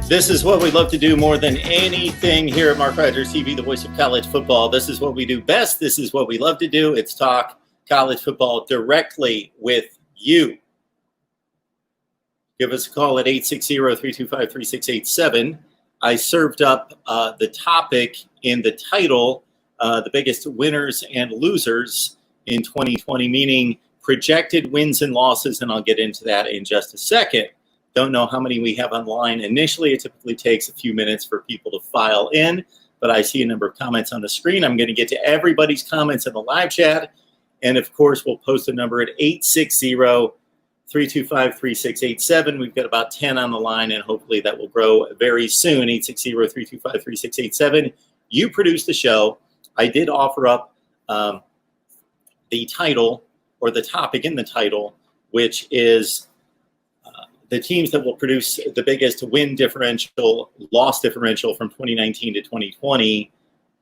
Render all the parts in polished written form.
This is what we love to do more than anything here at MarkRogersTV, the voice of college football. This is what we do best. This is what we love to do. It's talk college football directly with you. Give us a call at 860-325-3687. I served up the topic in the title, the biggest winners and losers in 2020, meaning projected wins and losses, and I'll get into that in just a second. Don't know how many we have online. Initially, it typically takes a few minutes for people to file in, but I see a number of comments on the screen. I'm going to get to everybody's comments in the live chat. And of course, we'll post a number at 860-325-3687. We've got about 10 on the line, and hopefully that will grow very soon. 860-325-3687. You produce the show. I did offer up the title, or the topic in the title, which is the teams that will produce the biggest win differential, loss differential from 2019 to 2020,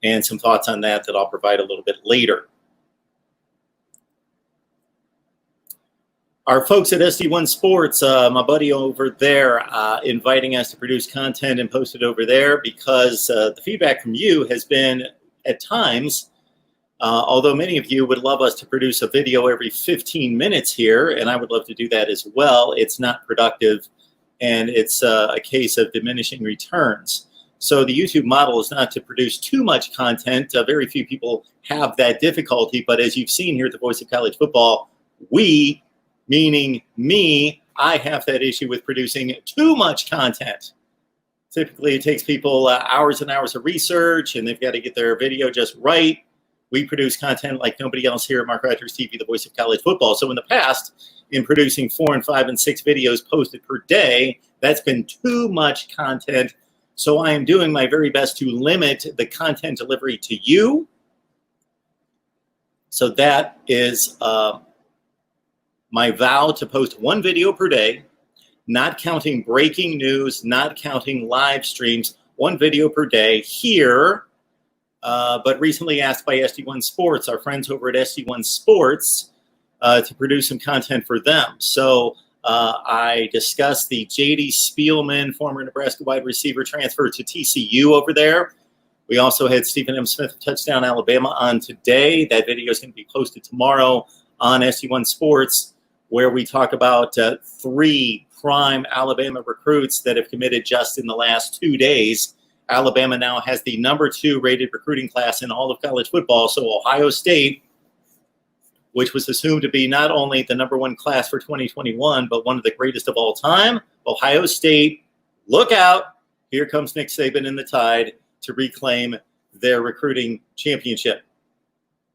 and some thoughts on that I'll provide a little bit later. Our folks at SD1 Sports, my buddy over there, inviting us to produce content and post it over there because the feedback from you has been, at times, although many of you would love us to produce a video every 15 minutes here, and I would love to do that as well, it's not productive, and it's a case of diminishing returns. So the YouTube model is not to produce too much content. Very few people have that difficulty, but as you've seen here at the Voice of College Football, we, meaning me, I have that issue with producing too much content. Typically, it takes people hours and hours of research, and they've got to get their video just right. We produce content like nobody else here at MarkRogersTV, the voice of college football. So in the past, in producing 4 and 5 and 6 videos posted per day, that's been too much content. So I am doing my very best to limit the content delivery to you. So that is my vow to post 1 video per day, not counting breaking news, not counting live streams, 1 video per day here. But recently asked by SD1 Sports, our friends over at SD1 Sports, to produce some content for them. So I discussed the J.D. Spielman, former Nebraska wide receiver, transfer to TCU over there. We also had Stephen M. Smith of Touchdown Alabama on today. That video is going to be posted tomorrow on SD1 Sports, where we talk about 3 prime Alabama recruits that have committed just in the last 2 days. Alabama now has the #2 rated recruiting class in all of college football. So Ohio State, which was assumed to be not only the #1 class for 2021, but one of the greatest of all time, Ohio State, look out. Here comes Nick Saban and the Tide to reclaim their recruiting championship.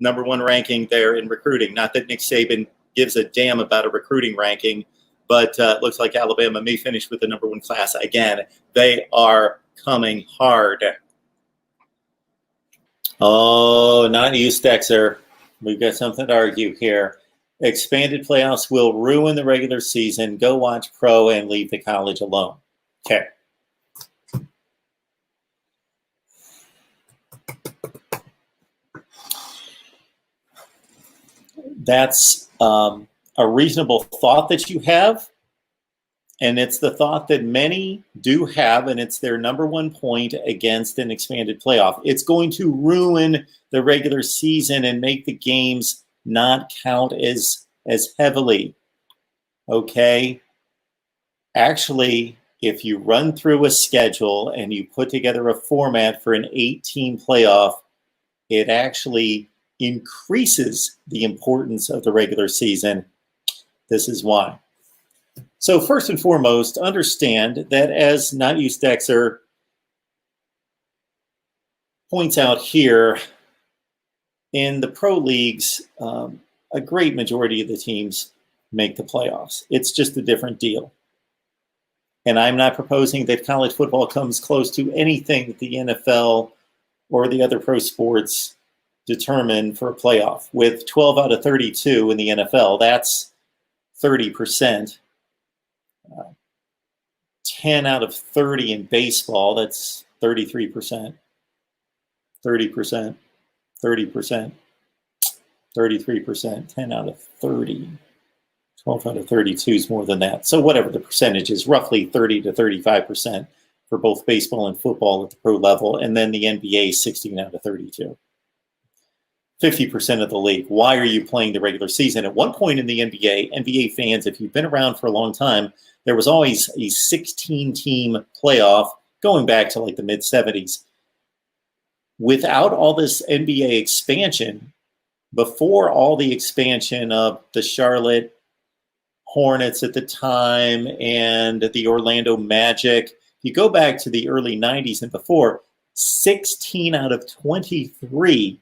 #1 ranking there in recruiting. Not that Nick Saban gives a damn about a recruiting ranking, but looks like Alabama may finish with the #1 class again. They are coming hard. Oh, not you, Stexer. We've got something to argue here. Expanded playoffs will ruin the regular season. Go watch pro and leave the college alone. Okay. That's a reasonable thought that you have. And it's the thought that many do have, and it's their #1 point against an expanded playoff. It's going to ruin the regular season and make the games not count as heavily. Okay? Actually, if you run through a schedule and you put together a format for an 8-team playoff, it actually increases the importance of the regular season. This is why. So first and foremost, understand that as Not You Stexer points out here, in the pro leagues, a great majority of the teams make the playoffs. It's just a different deal. And I'm not proposing that college football comes close to anything that the NFL or the other pro sports determine for a playoff. With 12 out of 32 in the NFL, that's 30%. 10 out of 30 in baseball, that's 33%. 30%, 30%, 33%, 10 out of 30. 12 out of 32 is more than that. So whatever the percentage is, roughly 30 to 35% for both baseball and football at the pro level, and then the NBA 16 out of 32. 50% of the league. Why are you playing the regular season? At one point in the NBA fans, if you've been around for a long time, there was always a 16-team playoff going back to like the mid-70s. Without all this NBA expansion, before all the expansion of the Charlotte Hornets at the time and the Orlando Magic, you go back to the early 90s and before, 16 out of 23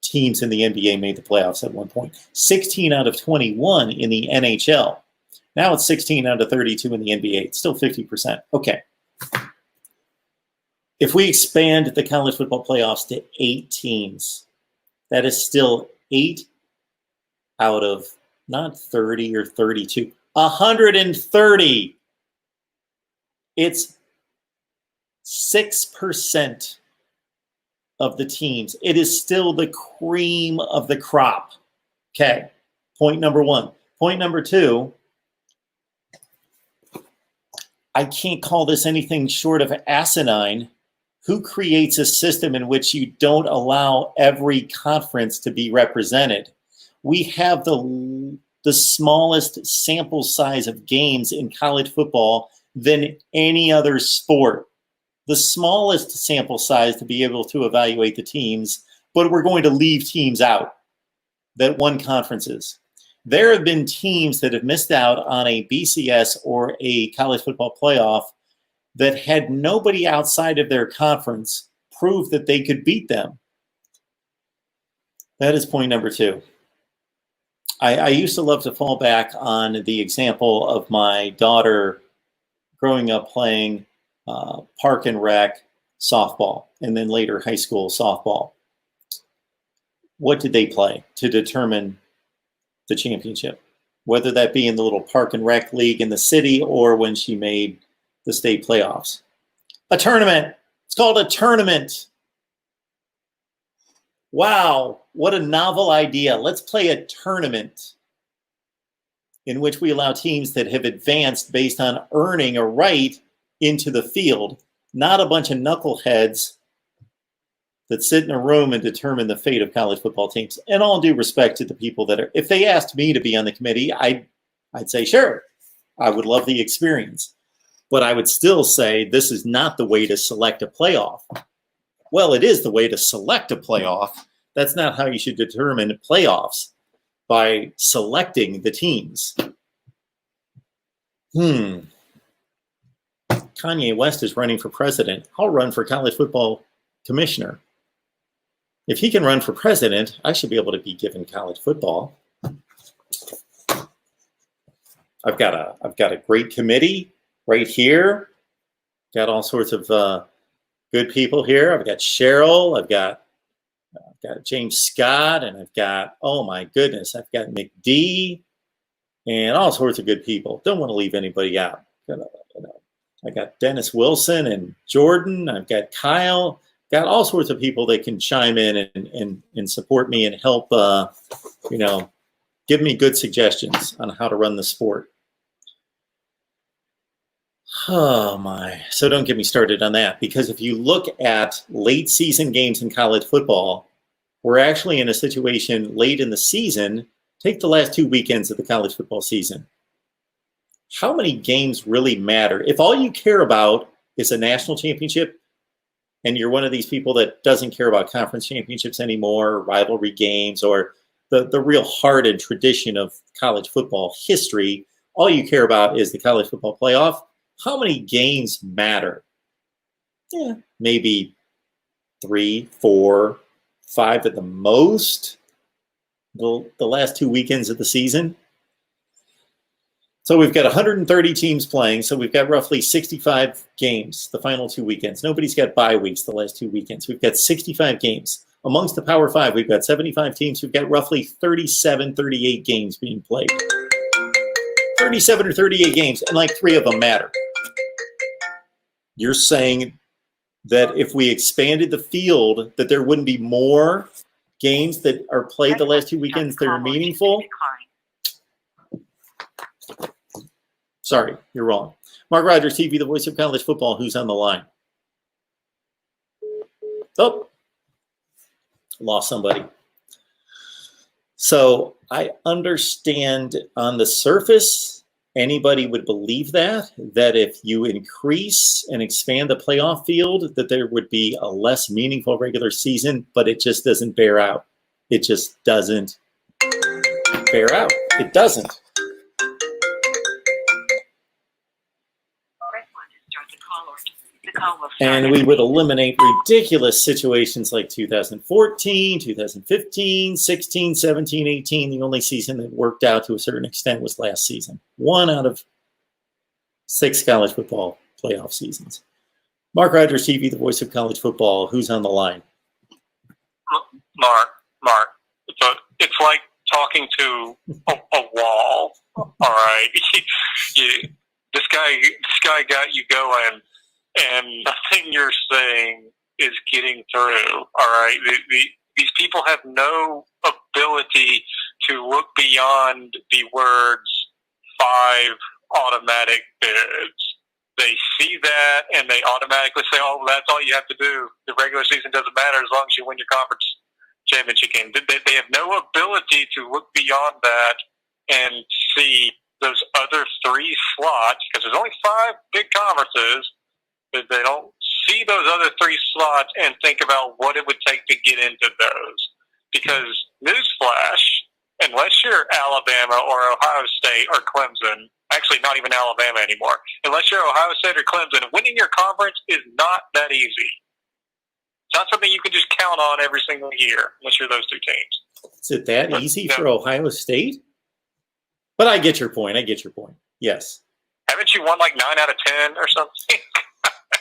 teams in the NBA made the playoffs at one point. 16 out of 21 in the NHL. Now it's 16 out of 32 in the NBA. It's still 50%. Okay. If we expand the college football playoffs to 8 teams, that is still 8 out of not 30 or 32, 130. It's 6% of the teams. It is still the cream of the crop. Okay, point number one. Point number two, I can't call this anything short of asinine. Who creates a system in which you don't allow every conference to be represented? We have the smallest sample size of games in college football than any other sport. The smallest sample size to be able to evaluate the teams, but we're going to leave teams out that won conferences. There have been teams that have missed out on a BCS or a college football playoff that had nobody outside of their conference prove that they could beat them. That is point number two. I used to love to fall back on the example of my daughter growing up playing park and rec softball, and then later high school softball. What did they play to determine the championship? Whether that be in the little park and rec league in the city or when she made the state playoffs. A tournament. It's called a tournament. Wow, what a novel idea. Let's play a tournament in which we allow teams that have advanced based on earning a right into the field, not a bunch of knuckleheads that sit in a room and determine the fate of college football teams. And all due respect to the people that are, if they asked me to be on the committee, I'd say, sure, I would love the experience. But I would still say this is not the way to select a playoff. Well, it is the way to select a playoff. That's not how you should determine playoffs, by selecting the teams. Kanye West is running for president. I'll run for college football commissioner. If he can run for president, I should be able to be given college football. I've got a great committee right here. Got all sorts of good people here. I've got Cheryl. I've got James Scott, and I've got, oh my goodness, I've got McD, and all sorts of good people. Don't want to leave anybody out. I got Dennis Wilson and Jordan. I've got Kyle. Got all sorts of people that can chime in and support me and help, give me good suggestions on how to run the sport. Oh my. So don't get me started on that, because if you look at late season games in college football, we're actually in a situation late in the season. Take the last 2 weekends of the college football season. How many games really matter? If all you care about is a national championship, and you're one of these people that doesn't care about conference championships anymore, or rivalry games, or the real heart and tradition of college football history, all you care about is the college football playoff, how many games matter? Yeah, maybe 3, 4, 5 at the most, the last 2 weekends of the season. So we've got 130 teams playing, so we've got roughly 65 games the final 2 weekends. Nobody's got bye weeks the last 2 weekends. We've got 65 games. Amongst the Power 5, we've got 75 teams. We've got roughly 37, 38 games being played. 37 or 38 games, and like 3 of them matter. You're saying that if we expanded the field, that there wouldn't be more games that are played the last 2 weekends that are meaningful? Sorry, you're wrong. Mark Rogers TV, the voice of college football. Who's on the line? Oh, lost somebody. So I understand on the surface, anybody would believe that if you increase and expand the playoff field, that there would be a less meaningful regular season, but it just doesn't bear out. It just doesn't bear out. It doesn't. And we would eliminate ridiculous situations like 2014, 2015, 16, 17, 18. The only season that worked out to a certain extent was last season. 1 out of 6 college football playoff seasons. Mark Rogers TV, the voice of college football. Who's on the line? Mark. It's like talking to a wall. All right. This guy got you going, and nothing you're saying is getting through. All right. These people have no ability to look beyond the words 5 automatic bids. They see that and they automatically say, oh, that's all you have to do. The regular season doesn't matter as long as you win your conference championship game. They have no ability to look beyond that and see those other 3 slots, because there's only 5 big conferences. They don't see those other 3 slots and think about what it would take to get into those. Because, newsflash, unless you're Alabama or Ohio State or Clemson, actually not even Alabama anymore, unless you're Ohio State or Clemson, winning your conference is not that easy. It's not something you can just count on every single year unless you're those 2 teams. Is it that easy for Ohio State? But I get your point. Yes. Haven't you won like 9 out of 10 or something?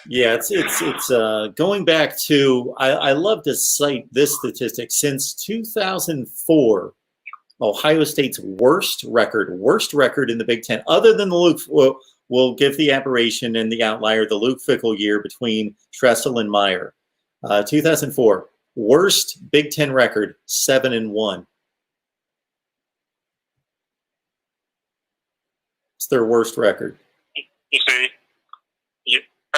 Yeah, it's going back to, I love to cite this statistic. Since 2004, Ohio State's worst record in the Big Ten, other than the Luke, we'll give the aberration and the outlier, the Luke Fickell year between Tressel and Meyer. 2004, worst Big Ten record, 7-1. It's their worst record. You see,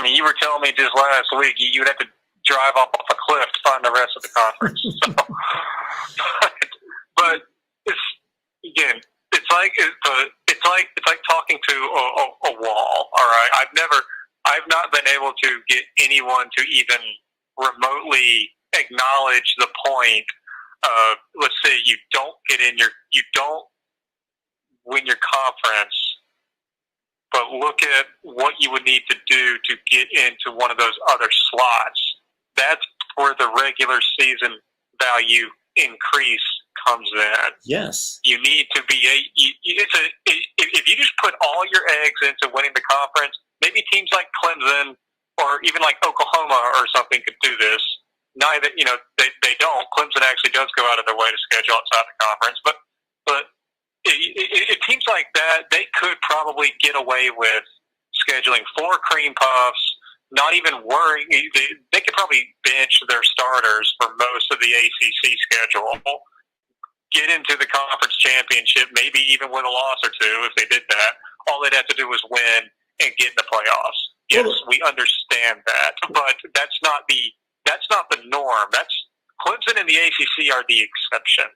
you were telling me just last week you would have to drive off a cliff to find the rest of the conference. So, but it's like talking to a wall. All right, I've not been able to get anyone to even remotely acknowledge the point of, let's say you don't win your conference, but look at what you would need to do to get into one of those other slots. That's where the regular season value increase comes in. Yes. You need to be if you just put all your eggs into winning the conference, maybe teams like Clemson or even like Oklahoma or something could do this. Neither, they don't. Clemson actually does go out of their way to schedule outside the conference, but it teams like that, they could probably get away with scheduling 4 cream puffs, not even worrying. They could probably bench their starters for most of the ACC schedule, get into the conference championship, maybe even win a loss or 2 if they did that. All they'd have to do was win and get in the playoffs. Yes, we understand that, but that's not the norm. Clemson and the ACC are the exception.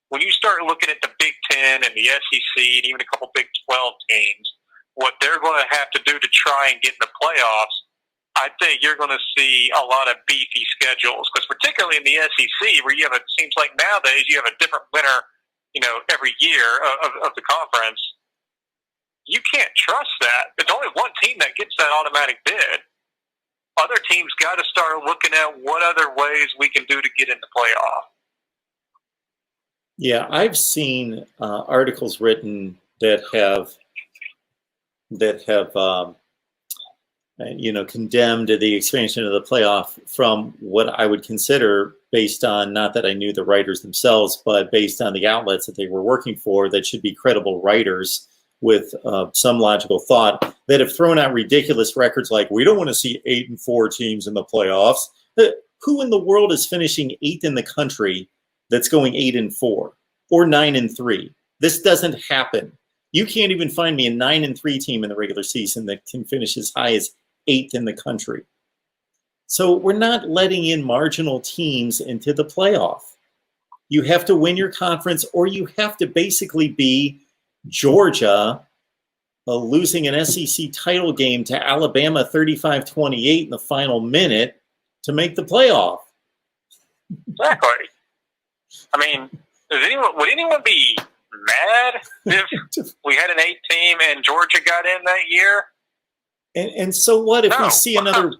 When you start looking at the Big Ten and the SEC and even a couple Big 12 teams, what they're going to have to do to try and get in the playoffs, I think you're going to see a lot of beefy schedules. Because particularly in the SEC, where it seems like nowadays you have a different winner, every year of the conference, you can't trust that. There's only one team that gets that automatic bid. Other teams got to start looking at what other ways we can do to get in the playoff. Yeah, I've seen articles written that have condemned the expansion of the playoff from what I would consider, based on, not that I knew the writers themselves, but based on the outlets that they were working for, that should be credible writers with some logical thought, that have thrown out ridiculous records like, we don't want to see 8-4 teams in the playoffs. Who in the world is finishing 8th in the country that's going 8-4 or 9-3? This doesn't happen. You can't even find me a 9-3 team in the regular season that can finish as high as 8th in the country. So we're not letting in marginal teams into the playoff. You have to win your conference, or you have to basically be Georgia losing an SEC title game to Alabama 35-28 in the final minute to make the playoff. Exactly. I mean, would anyone be mad if we had an 8 team and Georgia got in that year? And so what if we see another?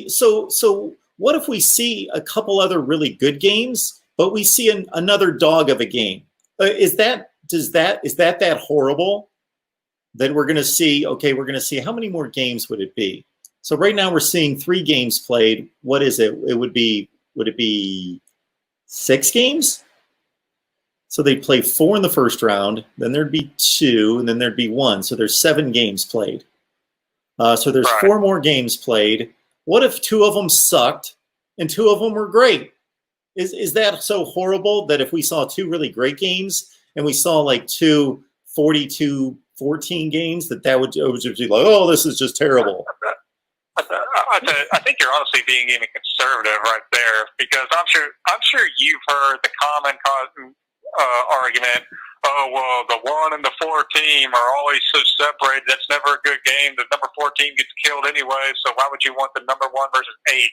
So what if we see a couple other really good games, but we see another dog of a game? Is that horrible? Then we're going to see. Okay, we're going to see how many more games would it be? So right now we're seeing 3 games played. What is it? Would it be 6 games? So they'd play 4 in the first round, then there'd be 2, and then there'd be 1. So there's 7 games played. So there's 4 more games played. What if 2 of them sucked and 2 of them were great? Is that so horrible that if we saw 2 really great games and we saw like 2 42-14 games, that would just be like, oh, this is just terrible? I think you're honestly being even conservative right there, because I'm sure you've heard the common argument. Oh, well, the 1 and the 4 team are always so separated. That's never a good game. The number 4 team gets killed anyway. So why would you want the number 1 versus 8?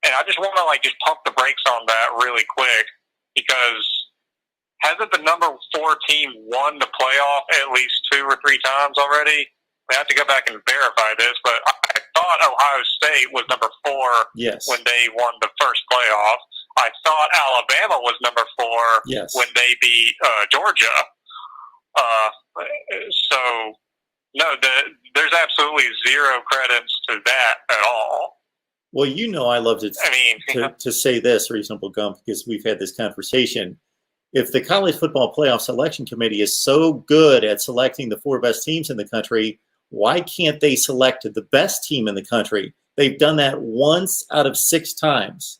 And I just want to just pump the brakes on that really quick, because hasn't the number 4 team won the playoff at least 2 or 3 times already? I have to go back and verify this, but I thought Ohio State was number 4 when they won the first playoff. I thought Alabama was number 4 when they beat Georgia. So, no, there's absolutely zero credence to that at all. Well, I love to say this, Reasonable Gump, because we've had this conversation. If the College Football Playoff Selection Committee is so good at selecting the 4 best teams in the country, why can't they select the best team in the country? They've done that once out of 6 times.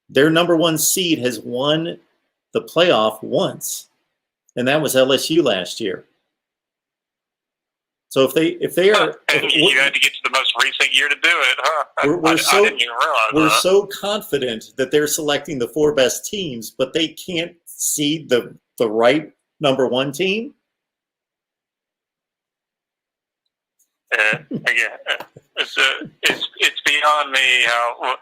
Their number 1 seed has won the playoff once, and that was LSU last year. So if they are, you had to get to the most recent year to do it, huh? I didn't even realize we're so confident that they're selecting the 4 best teams, but they can't seed the right number 1 team. Again, it's beyond me how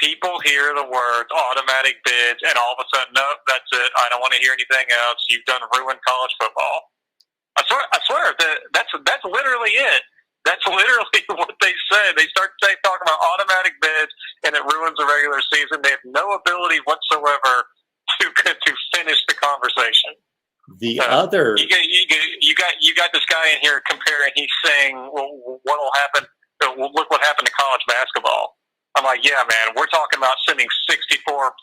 people hear the words automatic bids and all of a sudden, nope, that's it. I don't want to hear anything else. You've done ruined college football. I swear that's literally it. That's literally what they say. They start talking about automatic bids, and it ruins the regular season. They have no ability whatsoever to finish the conversation. The other, you got this guy in here comparing. He's saying, "Well, what'll happen? Look what happened to college basketball." I'm like, "Yeah, man, we're talking about sending 64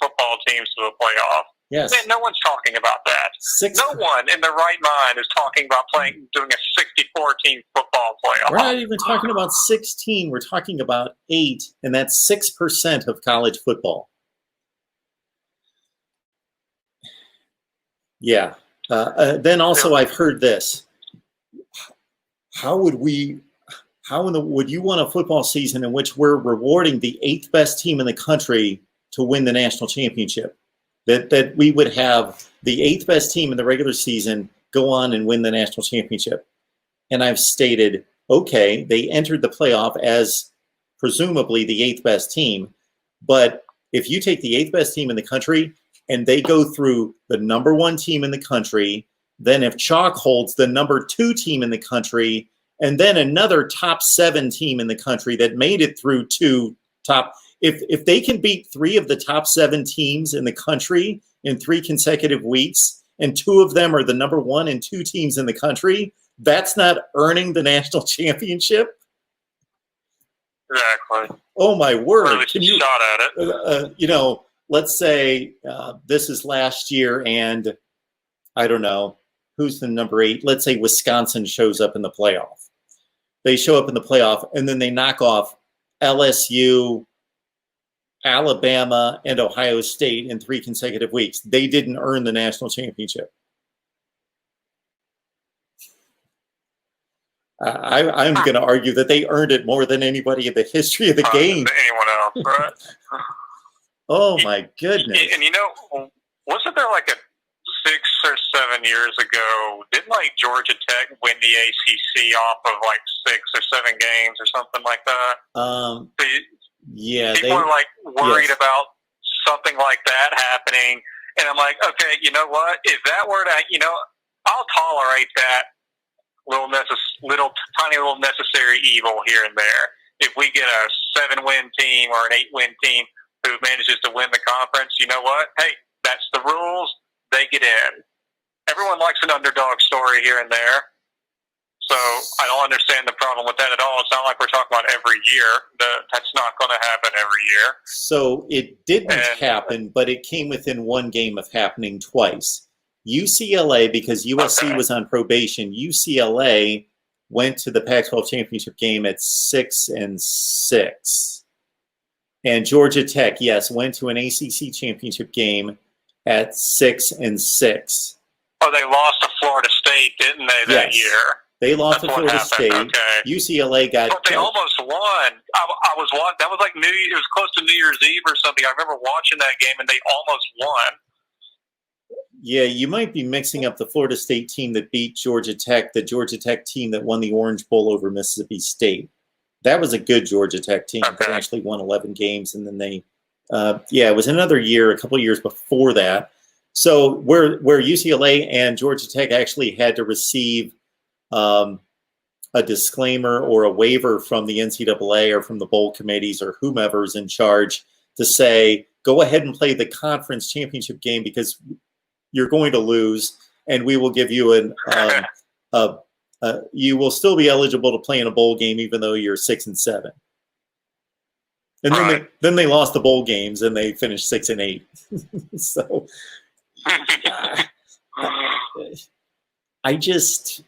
football teams to the playoff." Yes, man, no one's talking about that. No one in their right mind is talking about doing a 64-team football playoff. We're not even talking about 16. We're talking about 8, and that's 6% of college football. Yeah. Then also, I've heard this. Would you want a football season in which we're rewarding the 8th best team in the country to win the national championship? That we would have the 8th best team in the regular season go on and win the national championship. And I've stated, okay, they entered the playoff as presumably the 8th best team. But if you take the 8th best team in the country and they go through the number 1 team in the country, then if chalk holds the number 2 team in the country, and then another top 7 team in the country that made it through 2 top, if they can beat 3 of the top 7 teams in the country in 3 consecutive weeks, and 2 of them are the number 1 and 2 teams in the country, that's not earning the national championship. Exactly. Oh my word! Really shot at it. Let's say this is last year, and I don't know who's the number 8. Let's say Wisconsin shows up in the playoff. They show up in the playoff, and then they knock off LSU, Alabama, and Ohio State in 3 consecutive weeks. They didn't earn the national championship. I'm going to argue that they earned it more than anybody in the history of the game. Than anyone else, right? Oh my goodness! And you know, wasn't there like a 6 or 7 years ago? Didn't like Georgia Tech win the ACC off of like 6 or 7 games or something like that? Yeah, people are like worried about something like that happening, and I'm like, okay, you know what? If that were to, you know, I'll tolerate that little tiny little necessary evil here and there. If we get a 7-win team or an 8-win team who manages to win the conference, you know what? Hey, that's the rules. They get in. Everyone likes an underdog story here and there. So I don't understand the problem with that at all. It's not like we're talking about every year. That's not going to happen every year. So it didn't happen, but it came within one game of happening twice. UCLA, because USC was on probation, UCLA went to the Pac-12 championship game at 6-6. And Georgia Tech, yes, went to an ACC championship game at 6-6. Oh, they lost to Florida State, didn't they, that year? They lost to Florida State. Okay. UCLA got. But they almost won. I was watching. That was like it was close to New Year's Eve or something. I remember watching that game, and they almost won. Yeah, you might be mixing up the Florida State team that beat Georgia Tech, the Georgia Tech team that won the Orange Bowl over Mississippi State. That was a good Georgia Tech team. Okay. They actually won 11 games, and then they, it was another year, a couple of years before that. So where UCLA and Georgia Tech actually had to receive a disclaimer or a waiver from the NCAA or from the bowl committees or whomever's in charge to say, go ahead and play the conference championship game because you're going to lose, and we will give you you will still be eligible to play in a bowl game even though you're 6-7. And then they lost the bowl games and they finished 6-8. So I just,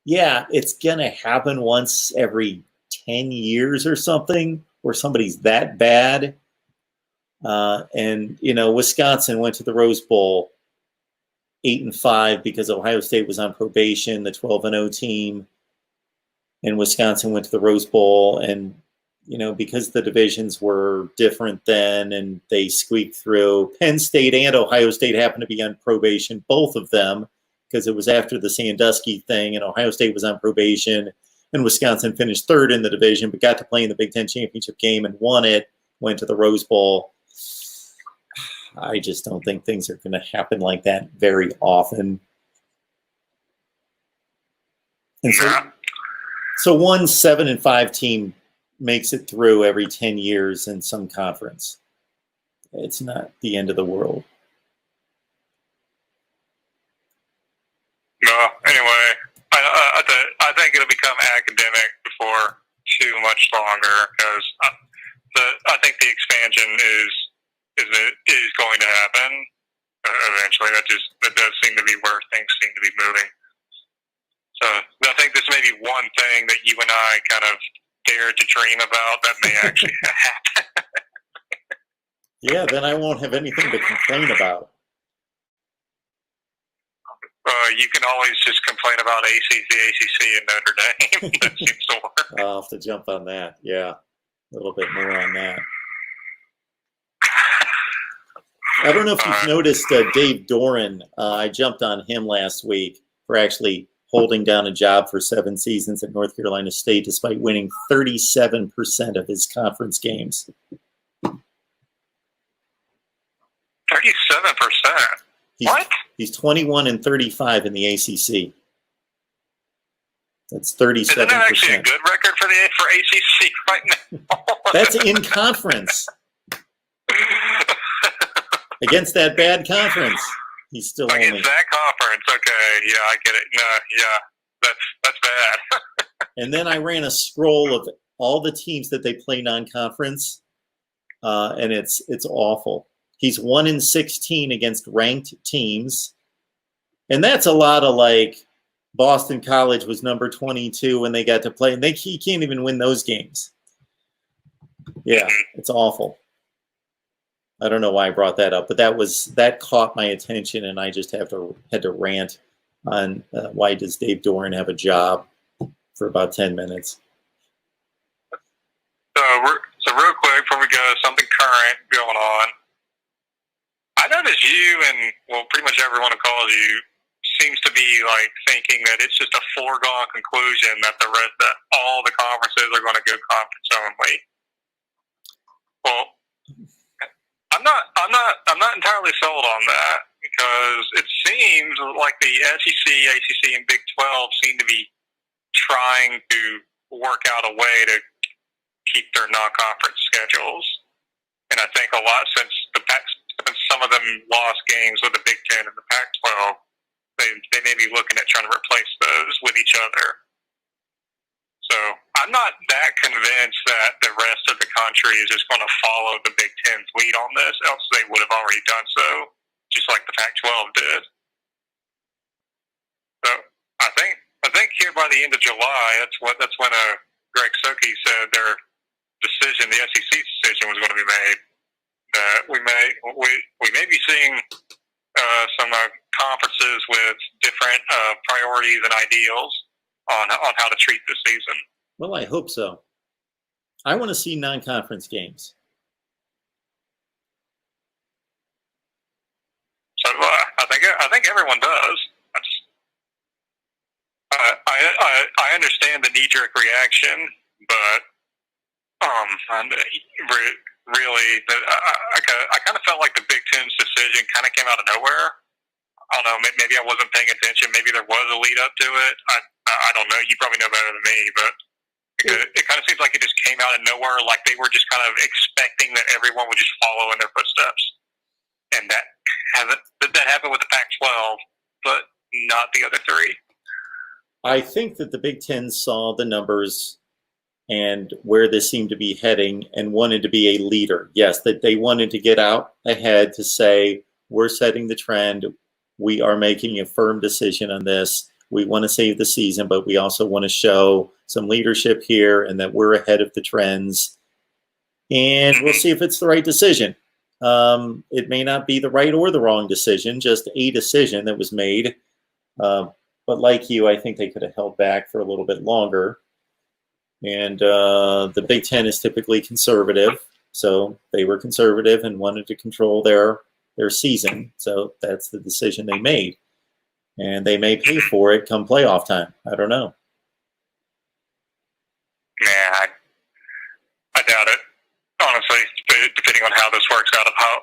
it's gonna happen once every 10 years or something, where somebody's that bad. And you know, Wisconsin went to the Rose Bowl 8-5 because Ohio State was on probation, the 12-0 team, and Wisconsin went to the Rose Bowl, and you know, because the divisions were different then, and they squeaked through. Penn State and Ohio State happened to be on probation, both of them, because it was after the Sandusky thing, and Ohio State was on probation, and Wisconsin finished third in the division, but got to play in the Big Ten championship game and won it, went to the Rose Bowl. I just don't think things are going to happen like that very often. And so one 7-5 team makes it through every 10 years in some conference. It's not the end of the world. No, anyway, I think it'll become academic before too much longer, because I think the expansion is going to happen eventually. That does seem to be where things seem to be moving. So I think this may be one thing that you and I kind of dared to dream about that may actually happen. Yeah, then I won't have anything to complain about. You can always just complain about ACC, and Notre Dame. That seems to work. I'll have to jump on that. Yeah, a little bit more on that. I don't know if you've noticed Dave Doran. I jumped on him last week for actually holding down a job for 7 seasons at North Carolina State, despite winning 37% of his conference games. 37%? What? He's 21-35 in the ACC. That's 37%. Isn't that actually a good record for ACC right now? That's in conference. Against that bad conference, he's still against that conference. Okay, yeah, I get it. No, yeah, that's bad. And then I ran a scroll of all the teams that they play non-conference, and it's awful. He's 1-16 against ranked teams, and that's a lot of like Boston College was number 22 when they got to play, and he can't even win those games. Yeah, it's awful. I don't know why I brought that up, but that caught my attention, and I just had to rant on why does Dave Doran have a job for about 10 minutes. So real quick before we go, something current going on. I noticed you and, well, pretty much everyone who calls you seems to be like thinking that it's just a foregone conclusion that that all the conferences are going to go conference only. Well, I'm not entirely sold on that, because it seems like the SEC, ACC, and Big 12 seem to be trying to work out a way to keep their non-conference schedules. And I think a lot since some of them lost games with the Big 10 and the Pac-12, they may be looking at trying to replace those with each other. So I'm not that convinced that the rest of the country is just going to follow the Big 10's lead on this, else they would have already done so, just like the Pac-12 did. So I think here by the end of July, that's when Greg Soke said their decision, the SEC decision, was going to be made. That we may be seeing some conferences with different priorities and ideals on how to treat this season. Well, I hope so. I want to see non-conference games. So do I. I think everyone does. I understand the knee-jerk reaction, but really, I kind of felt like the Big Ten's decision kind of came out of nowhere. I don't know. Maybe I wasn't paying attention. Maybe there was a lead up to it. I don't know. You probably know better than me, but it kind of seems like it just came out of nowhere. Like they were just kind of expecting that everyone would just follow in their footsteps, and that happened with the Pac-12, but not the other three. I think that the Big Ten saw the numbers and where this seemed to be heading and wanted to be a leader. Yes, that they wanted to get out ahead to say, we're setting the trend. We are making a firm decision on this. We want to save the season, but we also want to show some leadership here and that we're ahead of the trends. And we'll see if it's the right decision. It may not be the right or the wrong decision, just a decision that was made. But like you, I think they could have held back for a little bit longer. And the Big Ten is typically conservative, so they were conservative and wanted to control their season. So that's the decision they made. And they may pay for it come playoff time. I don't know. Yeah, I doubt it. Honestly, depending on how this works out, of how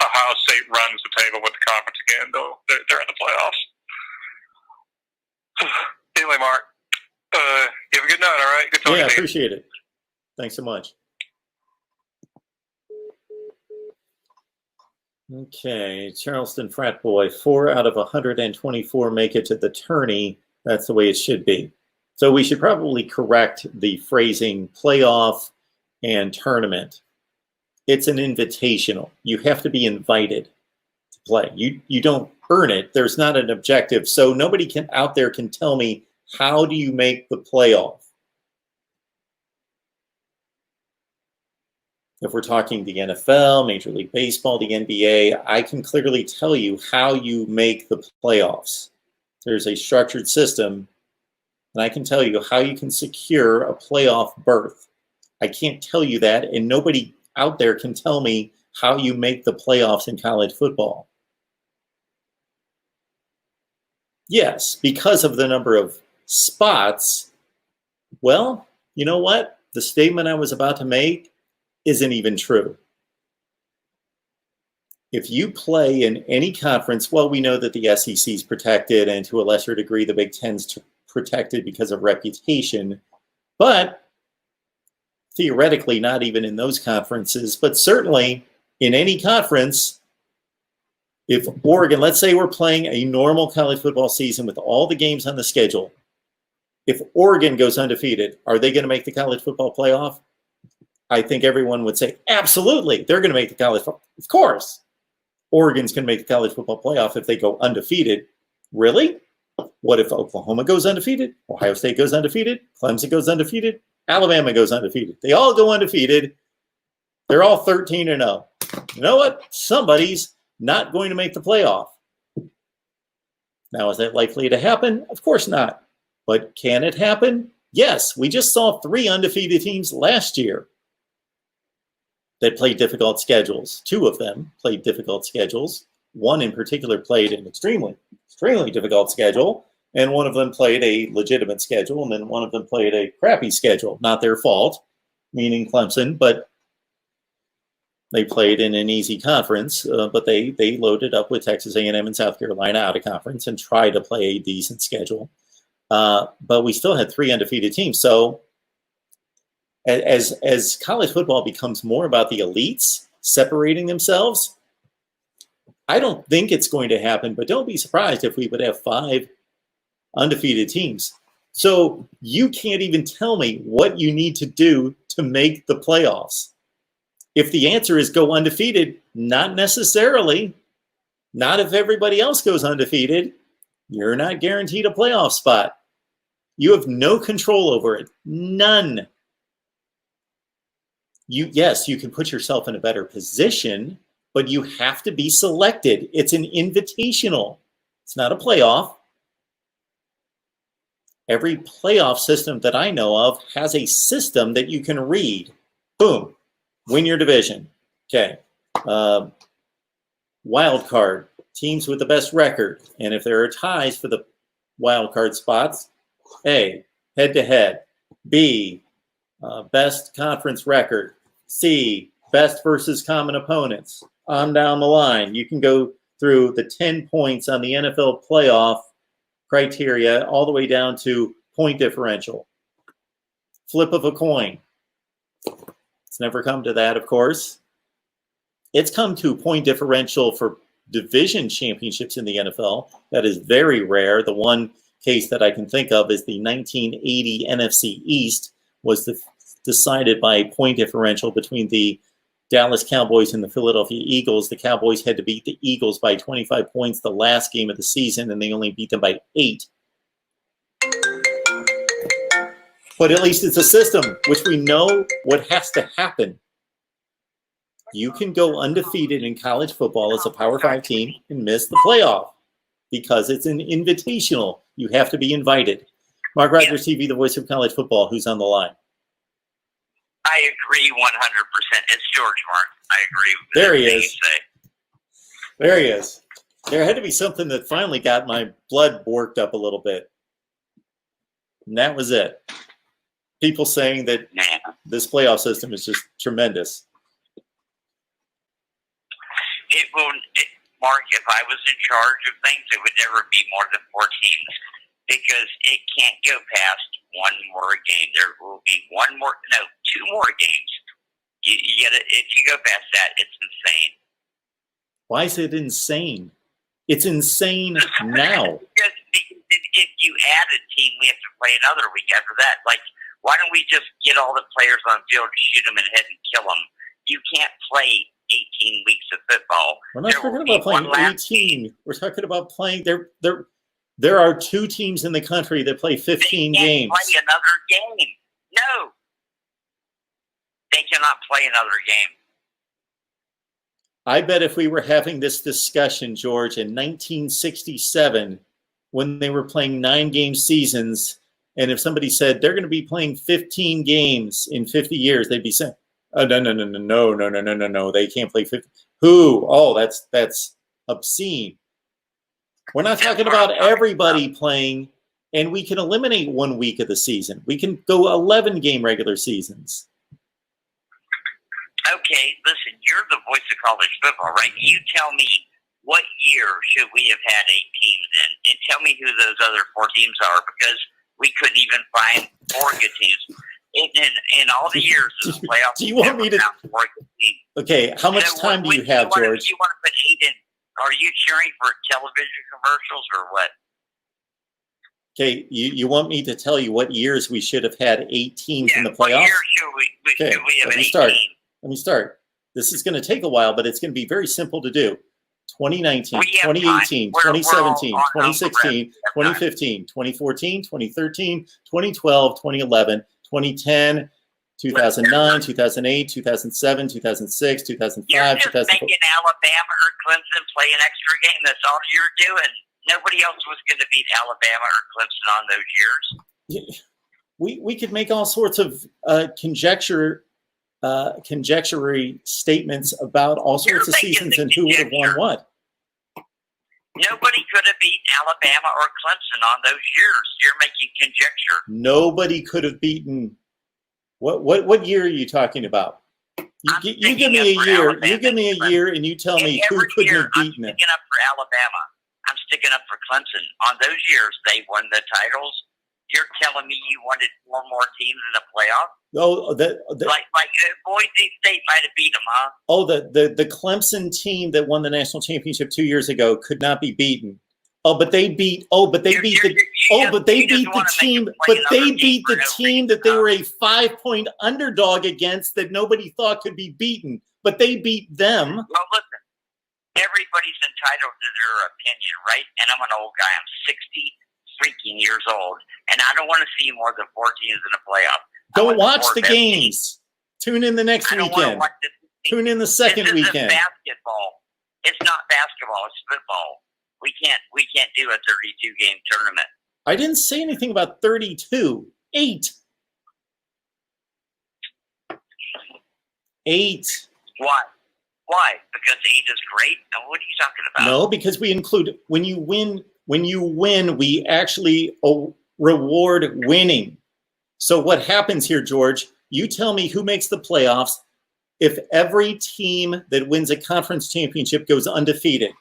Ohio State runs the table with the conference again, though they're in the playoffs. Anyway, Mark, you have a good night, all right? Good talking to you. Yeah, appreciate it. Thanks so much. Okay, Charleston frat boy, 4 out of 124 make it to the tourney. That's the way it should be. So we should probably correct the phrasing playoff and tournament. It's an invitational. You have to be invited to play. You don't earn it. There's not an objective. So nobody out there can tell me, how do you make the playoff? If we're talking the NFL, Major League Baseball, the NBA, I can clearly tell you how you make the playoffs. There's a structured system, and I can tell you how you can secure a playoff berth. I can't tell you that, and nobody out there can tell me how you make the playoffs in college football. Yes, because of the number of spots, well, you know what? The statement I was about to make isn't even true. If you play in any conference, well, we know that the SEC is protected, and to a lesser degree, the Big Ten's protected because of reputation. But theoretically, not even in those conferences, but certainly in any conference, if Oregon, let's say we're playing a normal college football season with all the games on the schedule, if Oregon goes undefeated, are they going to make the college football playoff? I think everyone would say, absolutely, they're going to make the college football. Of course, Oregon's going to make the college football playoff if they go undefeated. Really? What if Oklahoma goes undefeated? Ohio State goes undefeated? Clemson goes undefeated? Alabama goes undefeated. They all go undefeated. They're all 13-0. You know what? Somebody's not going to make the playoff. Now, is that likely to happen? Of course not. But can it happen? Yes, we just saw 3 undefeated teams last year that played difficult schedules. 2 of them played difficult schedules. 1 in particular played an extremely difficult schedule, and 1 of them played a legitimate schedule, and then 1 of them played a crappy schedule. Not their fault, meaning Clemson, but they played in an easy conference, but they loaded up with Texas A&M and South Carolina out of conference and tried to play a decent schedule. But we still had 3 undefeated teams. So as college football becomes more about the elites separating themselves, I don't think it's going to happen, but don't be surprised if we would have 5 undefeated teams. So you can't even tell me what you need to do to make the playoffs. If the answer is go undefeated, not necessarily. Not if everybody else goes undefeated. You're not guaranteed a playoff spot. You have no control over it. None. Yes, you can put yourself in a better position, but you have to be selected. It's an invitational. It's not a playoff. Every playoff system that I know of has a system that you can read. Boom. Win your division. Okay. Wild card. Teams with the best record. And if there are ties for the wild card spots, A, head-to-head. B, best conference record. C, best versus common opponents. On down the line. You can go through the 10 points on the NFL playoff criteria all the way down to point differential. Flip of a coin. It's never come to that, of course. It's come to point differential for division championships in the NFL. That is very rare. The one case that I can think of is the 1980 NFC East was decided by point differential between the Dallas Cowboys and the Philadelphia Eagles. The Cowboys had to beat the Eagles by 25 points the last game of the season, and they only beat them by 8. But at least it's a system, which we know what has to happen. You can go undefeated in college football as a Power 5 team and miss the playoff because it's an invitational. You have to be invited. MarkRogersTV, the voice of college football. Who's on the line? I agree 100%. It's George, Mark. I agree with there he everything is. you say. There he is. There had to be something that finally got my blood worked up a little bit. And that was it. People saying that this playoff system is just tremendous. Mark, if I was in charge of things, it would never be more than 4 teams because it can't go past one more game. There will be 2 more games. You get it. If you go past that, it's insane. Why is it insane? It's insane now. Because if you add a team, we have to play another week after that. Like, why don't we just get all the players on field, shoot them in the head, and kill them? You can't play 18 weeks of football. We're not talking about playing 18. We're talking about playing. There are 2 teams in the country that play 15 games. Play another game. No, they cannot play another game. I bet if we were having this discussion, George, in 1967, when they were playing 9-game seasons, and if somebody said they're going to be playing 15 games in 50 years, they'd be saying, "Oh, no, they can't play 50. Who? Oh, that's obscene." We're not talking about everybody playing, and we can eliminate 1 week of the season. We can go 11-game regular seasons. Okay, listen, you're the voice of college football, right? You tell me, what year should we have had 8 teams in? And tell me who those other 4 teams are, because we couldn't even find 4 good teams. In all the years of the playoffs, do you want me to? Okay, how much time do you have, George? You want to put 8 in? Are you cheering for television commercials or what? Okay, you want me to tell you what years we should have had 8 teams in the playoffs? What year should we have 18? Let me start. This is going to take a while, but it's going to be very simple to do. 2019, 2018, 2017, 2016, 2015, 2014, 2013, 2012, 2011, 2010, 2009, 2008, 2007, 2006, 2005, You're just 2004. making Alabama or Clemson play an extra game. That's all you're doing. Nobody else was going to beat Alabama or Clemson on those years. we could make all sorts of conjecture conjectury statements about all sorts of seasons and who would have won what. Nobody could have beat Alabama or Clemson on those years. You're making conjecture. Nobody could have beaten. What year are you talking about? You give me a year. You give me a year, and you tell me who couldn't have beaten it. I'm sticking up for Alabama. I'm sticking up for Clemson. On those years, they won the titles. You're telling me you wanted 4 more teams in the playoff? Oh, like Boise State might have beat them, huh? Oh, the Clemson team that won the national championship 2 years ago could not be beaten. But they beat the team that they were a 5-point underdog against that nobody thought could be beaten. But they beat them. Well, listen, everybody's entitled to their opinion, right? And I'm an old guy. I'm 60 freaking years old, and I don't want to see more than 4 teams in the playoff. Don't watch the games. Tune in the next weekend. Tune in the second weekend. This is basketball. It's not basketball. It's football. We can't do a 32-game tournament. I didn't say anything about 32. 8. 8. Why? Because 8 is great? And what are you talking about? No, because we include when you win, we actually reward winning. So what happens here, George? You tell me who makes the playoffs if every team that wins a conference championship goes undefeated.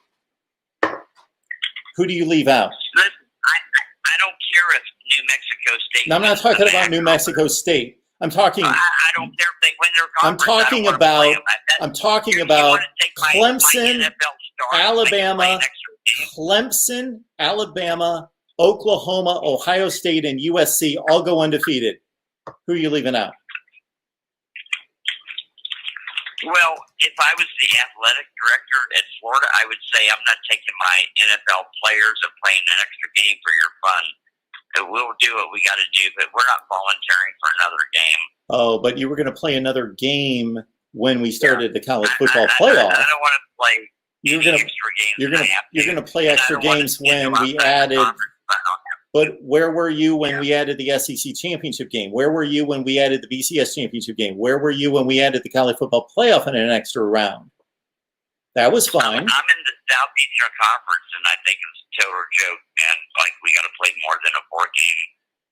Who do you leave out? Listen, I don't care if New Mexico State. No, I'm not talking about New Mexico State. I'm talking. I don't care if they win their conference. I'm talking about Clemson, Alabama, Oklahoma, Ohio State, and USC all go undefeated. Who are you leaving out? Well, if I was the athletic director at Florida, I would say I'm not taking my NFL players and playing an extra game for your fun. We'll do what we got to do, but we're not volunteering for another game. Oh, but you were going to play another game when we started the college football playoff. I don't want to play extra games. You're going to play extra games when we added. But where were you when we added the SEC championship game? Where were you when we added the BCS championship game? Where were you when we added the college football playoff in an extra round? That was fine. I'm in the Southeastern Conference, and I think it's a total joke, man. Like, we got to play more than a 4-game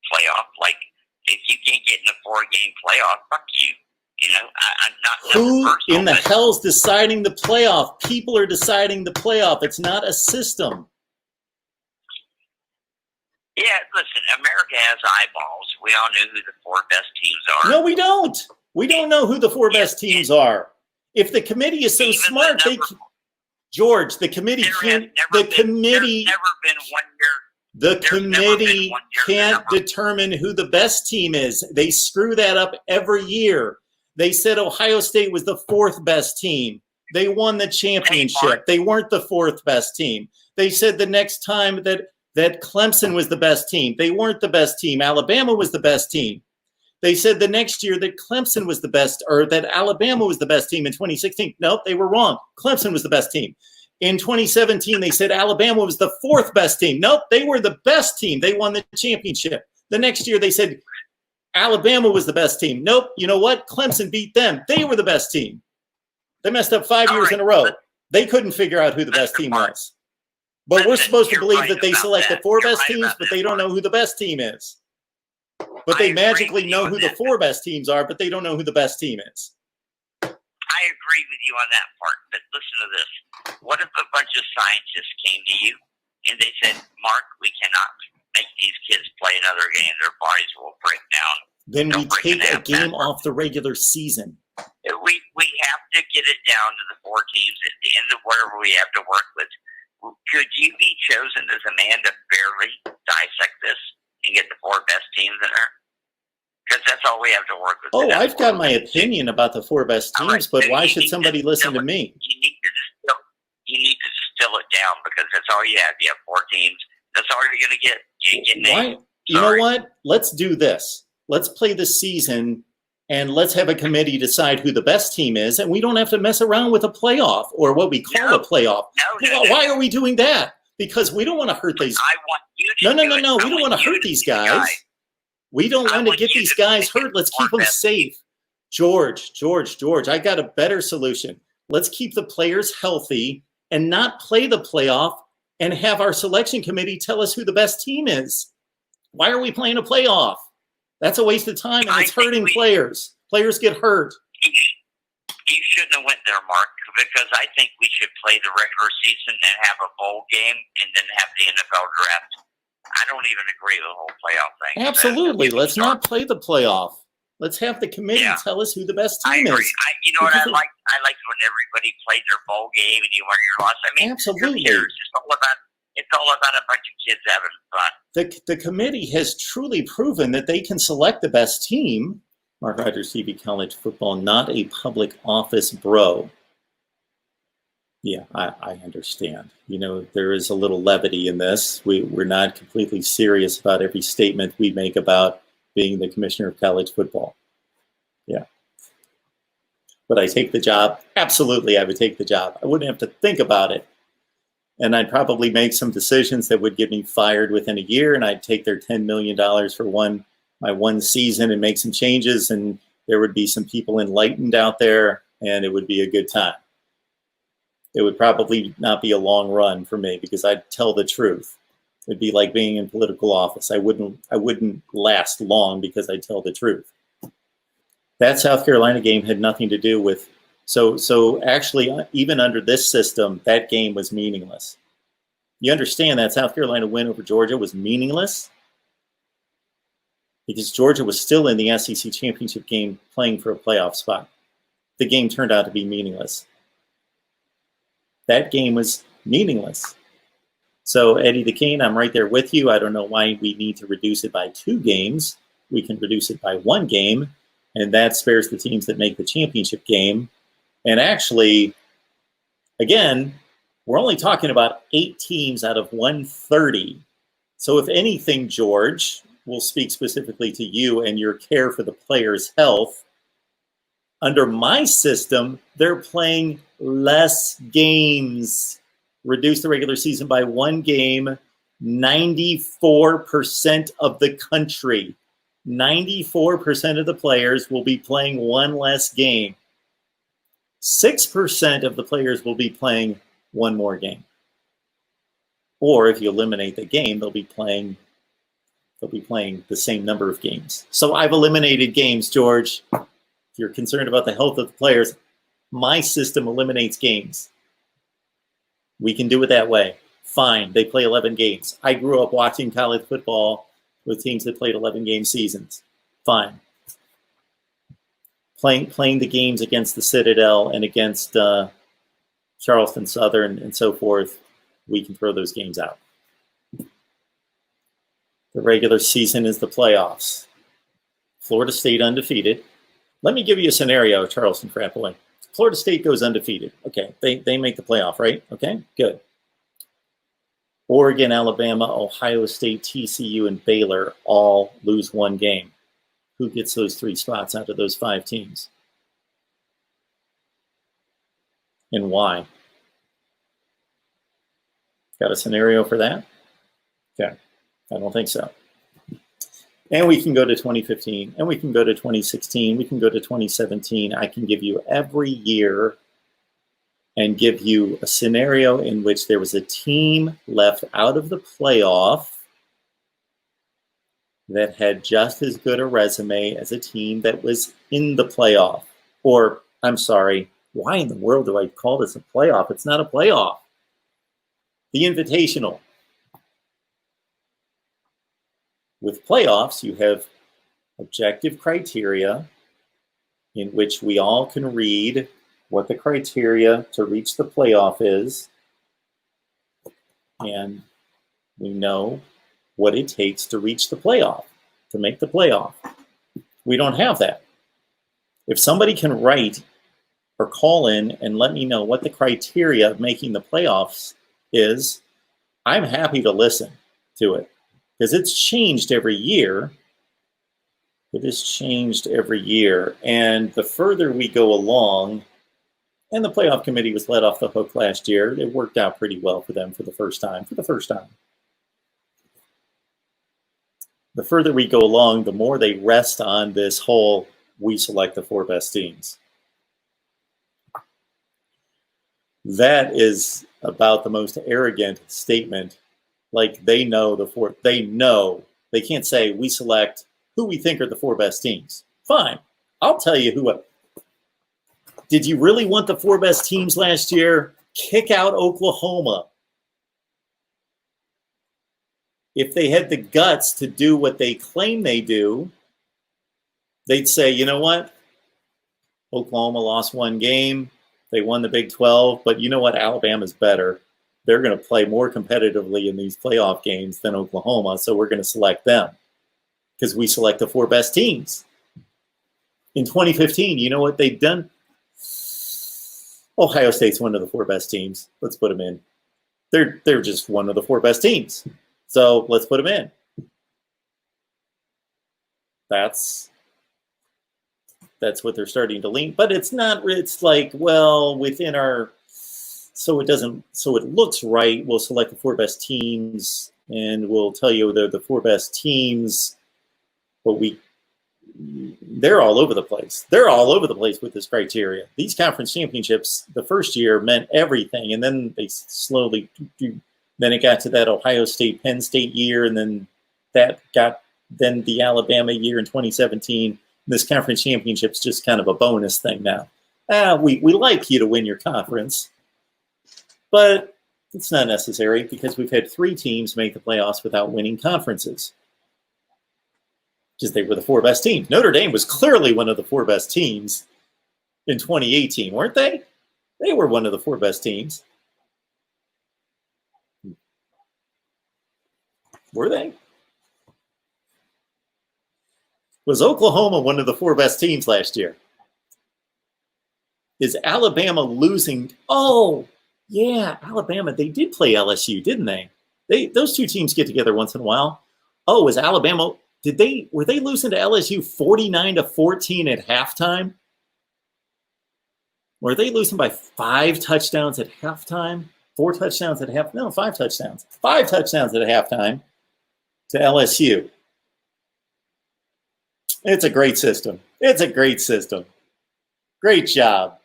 playoff. Like, if you can't get in a 4-game playoff, fuck you. You know, I'm not. Who in the hell's deciding the playoff? People are deciding the playoff. It's not a system. Yeah, listen, America has eyeballs. We all know who the 4 best teams are. No, we don't. We don't know who the 4 best teams are. If the committee is so smart, George, the committee can't. The committee. There's never been 1 year. The committee can't determine who the best team is. They screw that up every year. They said Ohio State was the 4th best team. They won the championship. They weren't the 4th best team. They said the next time that Clemson was the best team. They weren't the best team. Alabama was the best team. They said the next year that Clemson was the best, or that Alabama was the best team in 2016. Nope, they were wrong. Clemson was the best team. In 2017, they said Alabama was the 4th best team. Nope, they were the best team. They won the championship. The next year, they said Alabama was the best team. Nope, you know what? Clemson beat them. They were the best team. They messed up 5 years in a row. They couldn't figure out who the best team was. But we're supposed to believe that they select the 4 best teams, but they don't know who the best team is. But they magically know who the 4 best teams are, but they don't know who the best team is. I agree with you on that part, but listen to this. What if a bunch of scientists came to you and they said, Mark, we cannot make these kids play another game. Their bodies will break down. Then we take a game off the regular season. We have to get it down to the 4 teams at the end of whatever we have to work with. Could you be chosen as a man to barely dissect this and get the 4 best teams in there? Because that's all we have to work with. Oh, I've got my opinion about the 4 best teams, but why should somebody listen to me? You need to distill it down, because that's all you have. You have 4 teams. That's all you're going to get. You get named. You know what? Let's do this. Let's play the season, and let's have a committee decide who the best team is, and we don't have to mess around with a playoff or what we call a playoff. Why are we doing that? Because we don't want to hurt these. I want you to No. We don't want to hurt these guys. We don't want to get these guys hurt. Let's keep them safe. George, I got a better solution. Let's keep the players healthy and not play the playoff and have our selection committee tell us who the best team is. Why are we playing a playoff? That's a waste of time, and it's hurting players. Players get hurt. You shouldn't have went there, Mark, because I think we should play the regular season and have a bowl game and then have the NFL draft. I don't even agree with the whole playoff thing. Absolutely. Let's not play the playoff. Let's have the committee tell us who the best team is. You know what I like? I like when everybody played their bowl game and you won your loss. I mean, absolutely. It's all about a bunch of kids having fun. The committee has truly proven that they can select the best team. MarkRogersTV College Football, not a public office bro. Yeah, I understand. You know, there is a little levity in this. We're not completely serious about every statement we make about being the commissioner of college football. Yeah. Would I take the job? Absolutely, I would take the job. I wouldn't have to think about it. And I'd probably make some decisions that would get me fired within a year, and I'd take their $10 million for my one season and make some changes, and there would be some people enlightened out there, and it would be a good time. It would probably not be a long run for me because I'd tell the truth. It'd be like being in political office. I wouldn't last long because I'd tell the truth. That South Carolina game had nothing to do with, so actually, even under this system, that game was meaningless. You understand that South Carolina win over Georgia was meaningless? Because Georgia was still in the SEC championship game playing for a playoff spot. The game turned out to be meaningless. That game was meaningless. So Eddie the King, I'm right there with you. I don't know why we need to reduce it by 2 games. We can reduce it by 1 game, and that spares the teams that make the championship game. And actually, again, we're only talking about 8 teams out of 130. So if anything, George, we'll speak specifically to you and your care for the players' health. Under my system, they're playing less games. Reduce the regular season by 1 game. 94% of the country, 94% of the players will be playing 1 less game. 6% of the players will be playing 1 more game. Or if you eliminate the game, they'll be playing the same number of games. So I've eliminated games, George. If you're concerned about the health of the players, my system eliminates games. We can do it that way. Fine, they play 11 games. I grew up watching college football with teams that played 11-game seasons. Fine. Playing the games against the Citadel and against Charleston Southern and so forth, we can throw those games out. The regular season is the playoffs. Florida State undefeated. Let me give you a scenario, Charleston frat boy. Florida State goes undefeated. Okay, they make the playoff, right? Okay, good. Oregon, Alabama, Ohio State, TCU, and Baylor all lose 1 game. Who gets those 3 spots out of those 5 teams? And why? Got a scenario for that? Okay, I don't think so. And we can go to 2015, and we can go to 2016, we can go to 2017. I can give you every year and give you a scenario in which there was a team left out of the playoff that had just as good a resume as a team that was in the playoff. Or, I'm sorry, why in the world do I call this a playoff? It's not a playoff. The Invitational. With playoffs, you have objective criteria in which we all can read what the criteria to reach the playoff is, and we know what it takes to reach the playoff, to make the playoff. We don't have that. If somebody can write or call in and let me know what the criteria of making the playoffs is, I'm happy to listen to it. Because it's changed every year. It has changed every year. And the further we go along, and the playoff committee was let off the hook last year, it worked out pretty well for them for the first time. the further we go along, the more they rest on this whole we select the 4 best teams. That is about the most arrogant statement. Like they know they can't say we select who we think are the 4 best teams. Fine, I'll tell you who. Did you really want the 4 best teams last year? Kick out Oklahoma. If they had the guts to do what they claim they do, they'd say, you know what? Oklahoma lost 1 game. They won the Big 12, but you know what? Alabama's better. They're going to play more competitively in these playoff games than Oklahoma, so we're going to select them because we select the 4 best teams. In 2015, you know what they've done? Ohio State's one of the 4 best teams. Let's put them in. They're just one of the 4 best teams. So let's put them in. That's what they're starting to lean. But it's not, it's like, well, within our, so it looks right, we'll select the 4 best teams and we'll tell you they're the 4 best teams, but they're all over the place. They're all over the place with this criteria. These conference championships, the first year meant everything, and then they slowly, then it got to that Ohio State, Penn State year, and then then the Alabama year in 2017. This conference championship's just kind of a bonus thing now. We like you to win your conference, but it's not necessary because we've had 3 teams make the playoffs without winning conferences. Because they were the 4 best teams. Notre Dame was clearly one of the 4 best teams in 2018, weren't they? They were one of the 4 best teams. Were they? Was Oklahoma one of the 4 best teams last year? Is Alabama losing? Oh, yeah, Alabama. They did play LSU, didn't they? Those 2 teams get together once in a while. Oh, is Alabama? Were they losing to LSU 49-14 at halftime? Were they losing by 5 touchdowns at halftime? 4 touchdowns at half? No, 5 touchdowns. 5 touchdowns at halftime to LSU. It's a great system. It's a great system. Great job.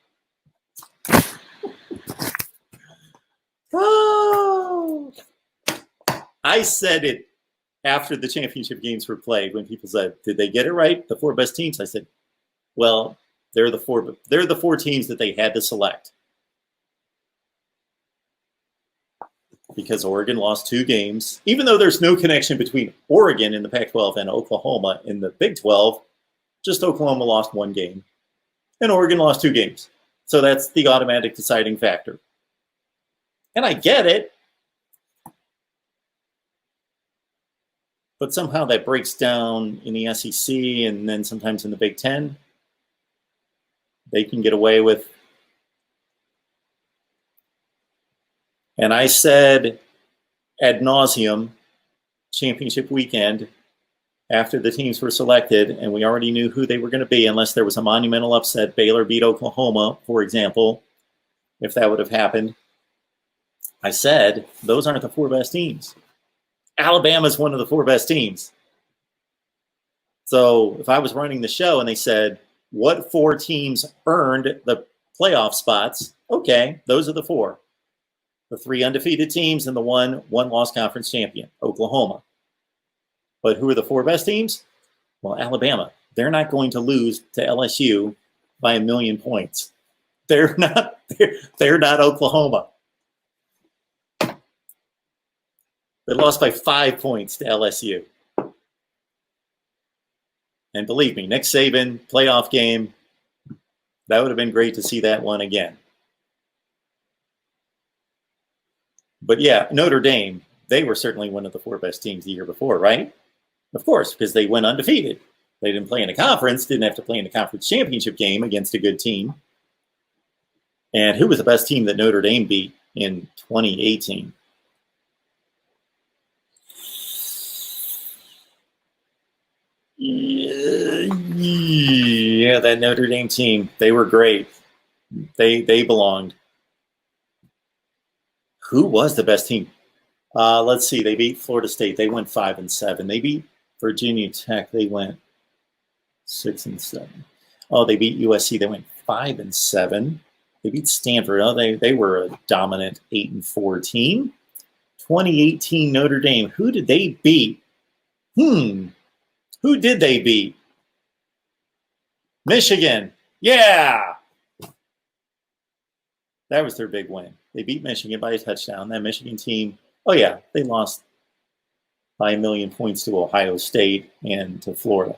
Oh, I said it after the championship games were played when people said, did they get it right? The 4 best teams? I said, well, they're the 4 teams that they had to select. Because Oregon lost 2 games. Even though there's no connection between Oregon in the Pac-12 and Oklahoma in the Big 12, just Oklahoma lost 1 game. And Oregon lost 2 games. So that's the automatic deciding factor. And I get it. But somehow that breaks down in the SEC and then sometimes in the Big 10. They can get away with. And I said ad nauseum, championship weekend, after the teams were selected, and we already knew who they were going to be, unless there was a monumental upset, Baylor beat Oklahoma, for example, if that would have happened. I said, those aren't the 4 best teams. Alabama's one of the 4 best teams. So if I was running the show and they said, what 4 teams earned the playoff spots? Okay, those are the 4. The 3 undefeated teams and the one-loss conference champion, Oklahoma. But who are the 4 best teams? Well, Alabama. They're not going to lose to LSU by 1,000,000 points. They're not Oklahoma. They lost by 5 points to LSU. And believe me, Nick Saban, playoff game, that would have been great to see that one again. But yeah, Notre Dame, they were certainly one of the 4 best teams the year before, right? Of course, because they went undefeated. They didn't play in a conference, didn't have to play in a conference championship game against a good team. And who was the best team that Notre Dame beat in 2018? Yeah, that Notre Dame team, they were great. They belonged. Who was the best team? Let's see. They beat Florida State. They went 5-7. They beat Virginia Tech, they went 6-7. Oh, they beat USC. They went 5-7. They beat Stanford. Oh, they were a dominant 8-4 team. 2018 Notre Dame. Who did they beat? Who did they beat? Michigan. Yeah. That was their big win. They beat Michigan by a touchdown. That Michigan team, oh yeah, they lost by 1 million points to Ohio State and to Florida.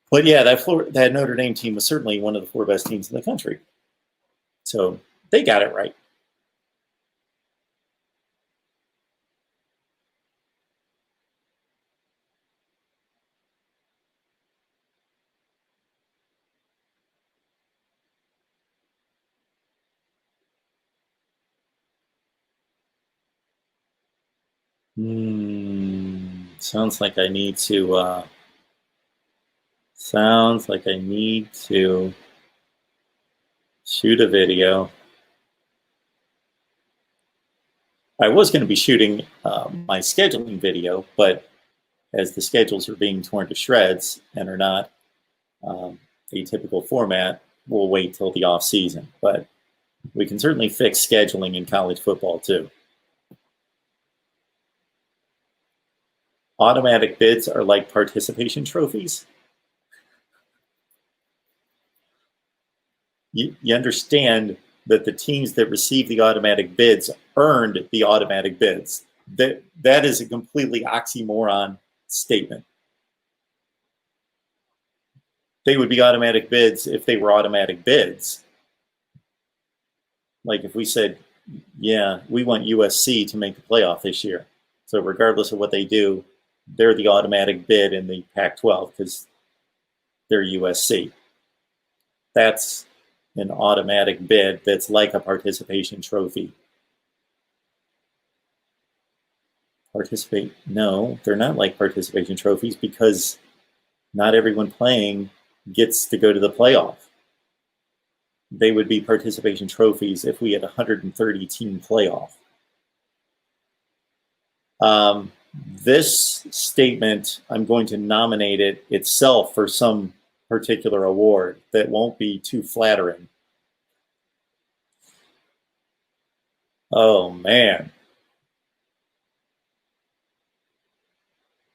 But yeah, that Notre Dame team was certainly one of the 4 best teams in the country. So they got it right. Sounds like I need to shoot a video. I was going to be shooting my scheduling video, but as the schedules are being torn to shreds and are not a typical format, we'll wait till the off season. But we can certainly fix scheduling in college football too. Automatic bids are like participation trophies. You understand that the teams that receive the automatic bids earned the automatic bids. That is a completely oxymoron statement. They would be automatic bids if they were automatic bids. Like if we said, yeah, we want USC to make the playoff this year. So regardless of what they do, they're the automatic bid in the Pac-12 because they're USC. That's an automatic bid that's like a participation trophy. No, they're not like participation trophies because not everyone playing gets to go to the playoff. They would be participation trophies if we had a 130-team playoff. This statement, I'm going to nominate it itself for some particular award that won't be too flattering. Oh, man.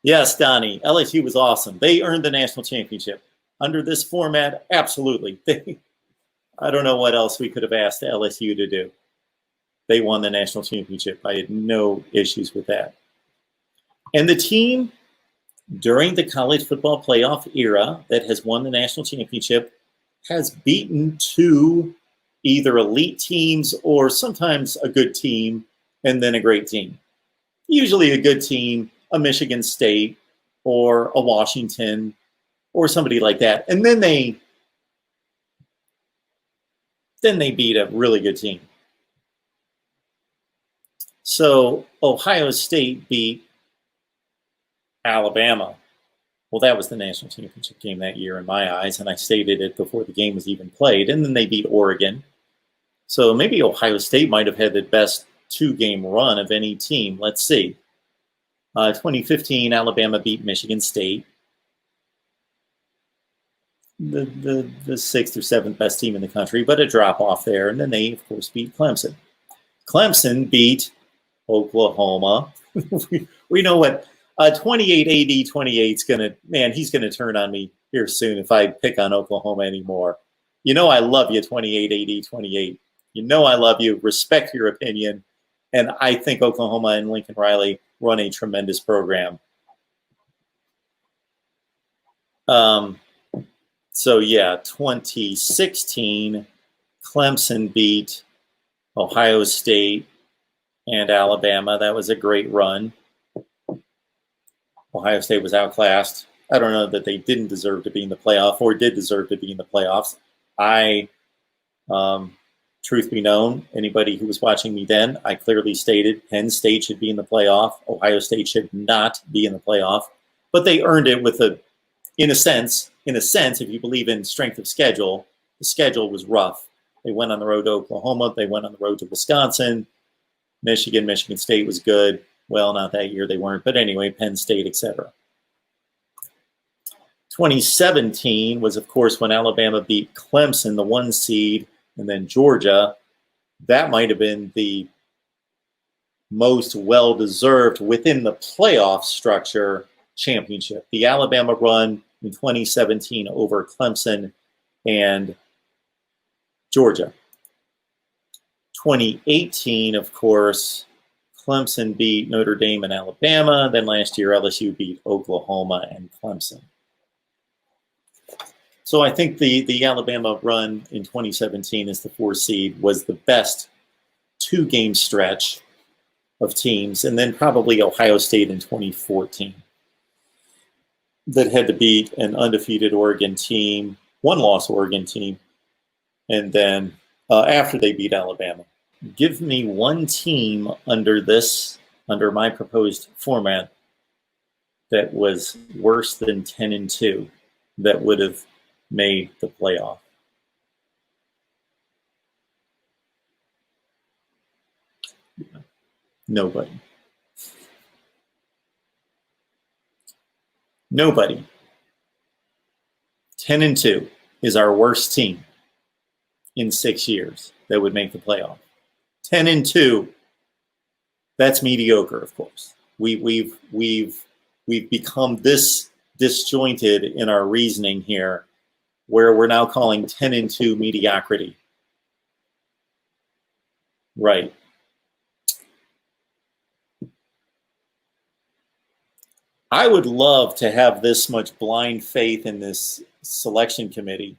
Yes, Donnie, LSU was awesome. They earned the national championship. Under this format, absolutely. I don't know what else we could have asked LSU to do. They won the national championship. I had no issues with that. And the team during the college football playoff era that has won the national championship has beaten 2 either elite teams or sometimes a good team and then a great team. Usually a good team, a Michigan State or a Washington or somebody like that. And then they beat a really good team. So Ohio State beat Alabama. Well, that was the national championship game that year in my eyes, and I stated it before the game was even played. And then they beat Oregon. So maybe Ohio State might have had the best 2-game run of any team. Let's see. 2015, Alabama beat Michigan State. The 6th or 7th best team in the country, but a drop off there. And then they, of course, beat Clemson. Clemson beat Oklahoma. We know what 28 AD 28 is going to, man, he's going to turn on me here soon if I pick on Oklahoma anymore. You know I love you, 28 AD 28. You know I love you, respect your opinion, and I think Oklahoma and Lincoln Riley run a tremendous program. So yeah, 2016, Clemson beat Ohio State and Alabama. That was a great run. Ohio State was outclassed. I don't know that they didn't deserve to be in the playoff or did deserve to be in the playoffs. Truth be known, anybody who was watching me then, I clearly stated Penn State should be in the playoff. Ohio State should not be in the playoff. But they earned it with in a sense, if you believe in strength of schedule, the schedule was rough. They went on the road to Oklahoma. They went on the road to Wisconsin. Michigan State was good. Well, not that year they weren't, but anyway, Penn State, etc. 2017 was, of course, when Alabama beat Clemson, the 1 seed, and then Georgia. That might have been the most well-deserved within the playoff structure championship. The Alabama run in 2017 over Clemson and Georgia. 2018, of course, Clemson beat Notre Dame and Alabama. Then last year, LSU beat Oklahoma and Clemson. So I think the Alabama run in 2017 as the 4 seed was the best 2-game stretch of teams, and then probably Ohio State in 2014 that had to beat an undefeated Oregon team, 1-loss Oregon team, and then after they beat Alabama. Give me one team under my proposed format that was worse than 10-2 that would have made the playoff. Nobody. Nobody. 10-2 is our worst team in 6 years that would make the playoff. 10-2, that's mediocre, of course. We've become this disjointed in our reasoning here, where we're now calling 10-2 mediocrity. Right. I would love to have this much blind faith in this selection committee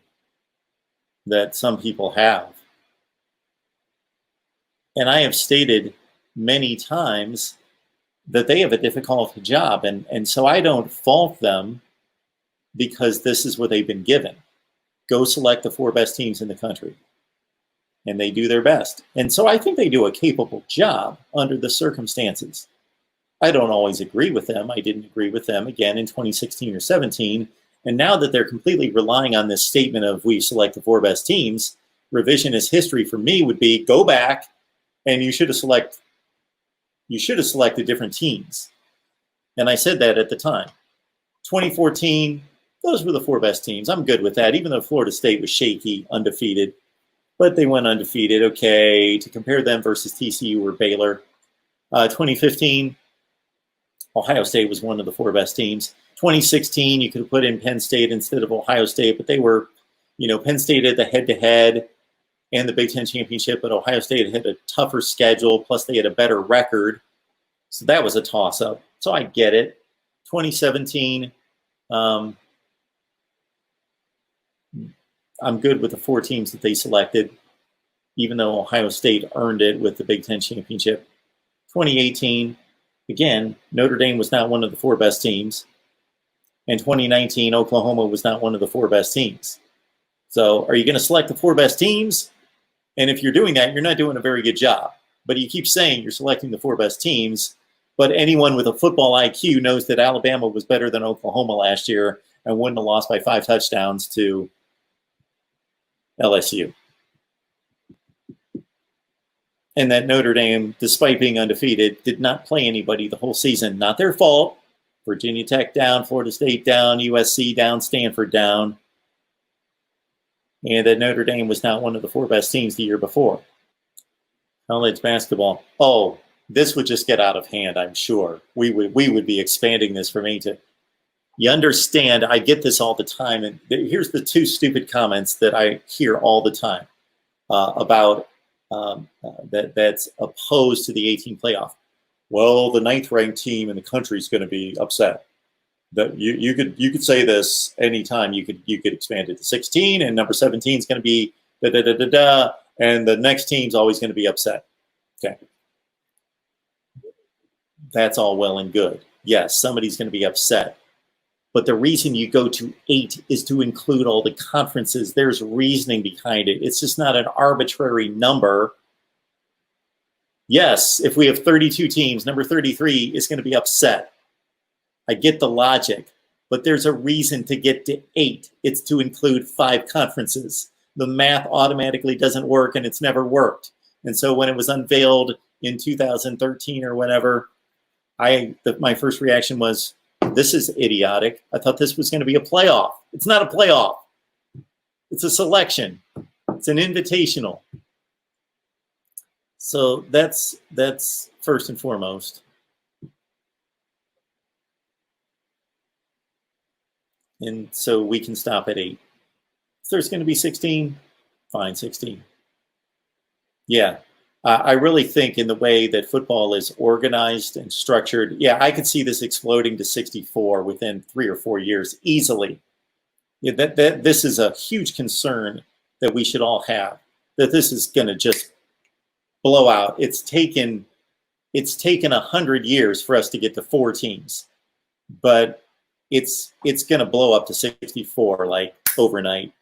that some people have. And I have stated many times that they have a difficult job. And so I don't fault them because this is what they've been given. Go select the 4 best teams in the country. And they do their best. And so I think they do a capable job under the circumstances. I don't always agree with them. I didn't agree with them again in 2016 or 17. And now that they're completely relying on this statement of we select the 4 best teams, revisionist history for me would be go back and you should have selected different teams. And I said that at the time. 2014, those were the 4 best teams. I'm good with that, even though Florida State was shaky, undefeated. But they went undefeated. Okay, to compare them versus TCU or Baylor. 2015, Ohio State was one of the 4 best teams. 2016, you could have put in Penn State instead of Ohio State, but they were, Penn State had the head-to-head and the Big Ten championship, but Ohio State had a tougher schedule, plus they had a better record. So that was a toss-up. So I get it. 2017, I'm good with the 4 teams that they selected, even though Ohio State earned it with the Big Ten championship. 2018, again, Notre Dame was not one of the 4 best teams. And 2019, Oklahoma was not one of the 4 best teams. So are you going to select the 4 best teams? And if you're doing that, you're not doing a very good job. But you keep saying you're selecting the 4 best teams, but anyone with a football IQ knows that Alabama was better than Oklahoma last year and wouldn't have lost by 5 touchdowns to LSU. And that Notre Dame, despite being undefeated, did not play anybody the whole season. Not their fault. Virginia Tech down, Florida State down, USC down, Stanford down. And that Notre Dame was not one of the 4 best teams the year before. College basketball. Oh, this would just get out of hand, I'm sure. We would be expanding this from A to... You understand, I get this all the time. And here's the 2 stupid comments that I hear all the time about that's opposed to the 18 playoff. Well, the 9th ranked team in the country is going to be upset. That you could say this anytime. You could expand it to 16, and number 17 is going to be and the next team's always going to be upset. Okay, that's all well and good. Yes, somebody's going to be upset, but the reason you go to 8 is to include all the conferences. There's reasoning behind it. It's just not an arbitrary number. Yes, if we have 32 teams, number 33 is going to be upset. I get the logic, but there's a reason to get to 8. It's to include 5 conferences. The math automatically doesn't work, and it's never worked. And so when it was unveiled in 2013 or whenever, my first reaction was, this is idiotic. I thought this was going to be a playoff. It's not a playoff. It's a selection. It's an invitational. So that's first and foremost. And so we can stop at 8. If there's going to be 16, fine, 16. Yeah, I really think in the way that football is organized and structured, yeah, I could see this exploding to 64 within 3 or 4 years easily. Yeah, this is a huge concern that we should all have, that this is going to just blow out. It's taken 100 years for us to get to 4 teams, but it's going to blow up to 64 like overnight.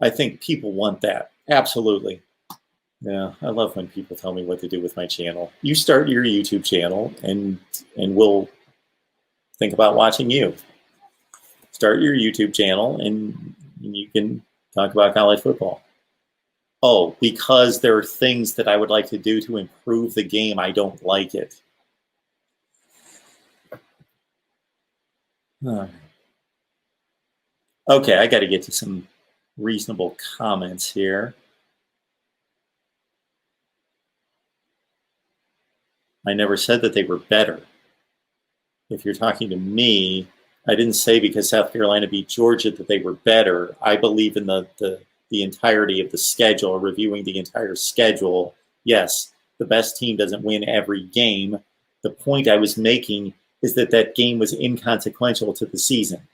I think people want that. Absolutely. Yeah, I love when people tell me what to do with my channel. You start your YouTube channel and we'll think about watching you. Start your YouTube channel and you can talk about college football. Oh, because there are things that I would like to do to improve the game. I don't like it. Okay, I got to get to some reasonable comments here. I never said that they were better. If you're talking to me, I didn't say because South Carolina beat Georgia that they were better. I believe in the entirety of the schedule, reviewing the entire schedule. Yes, the best team doesn't win every game. The point I was making is that game was inconsequential to the season.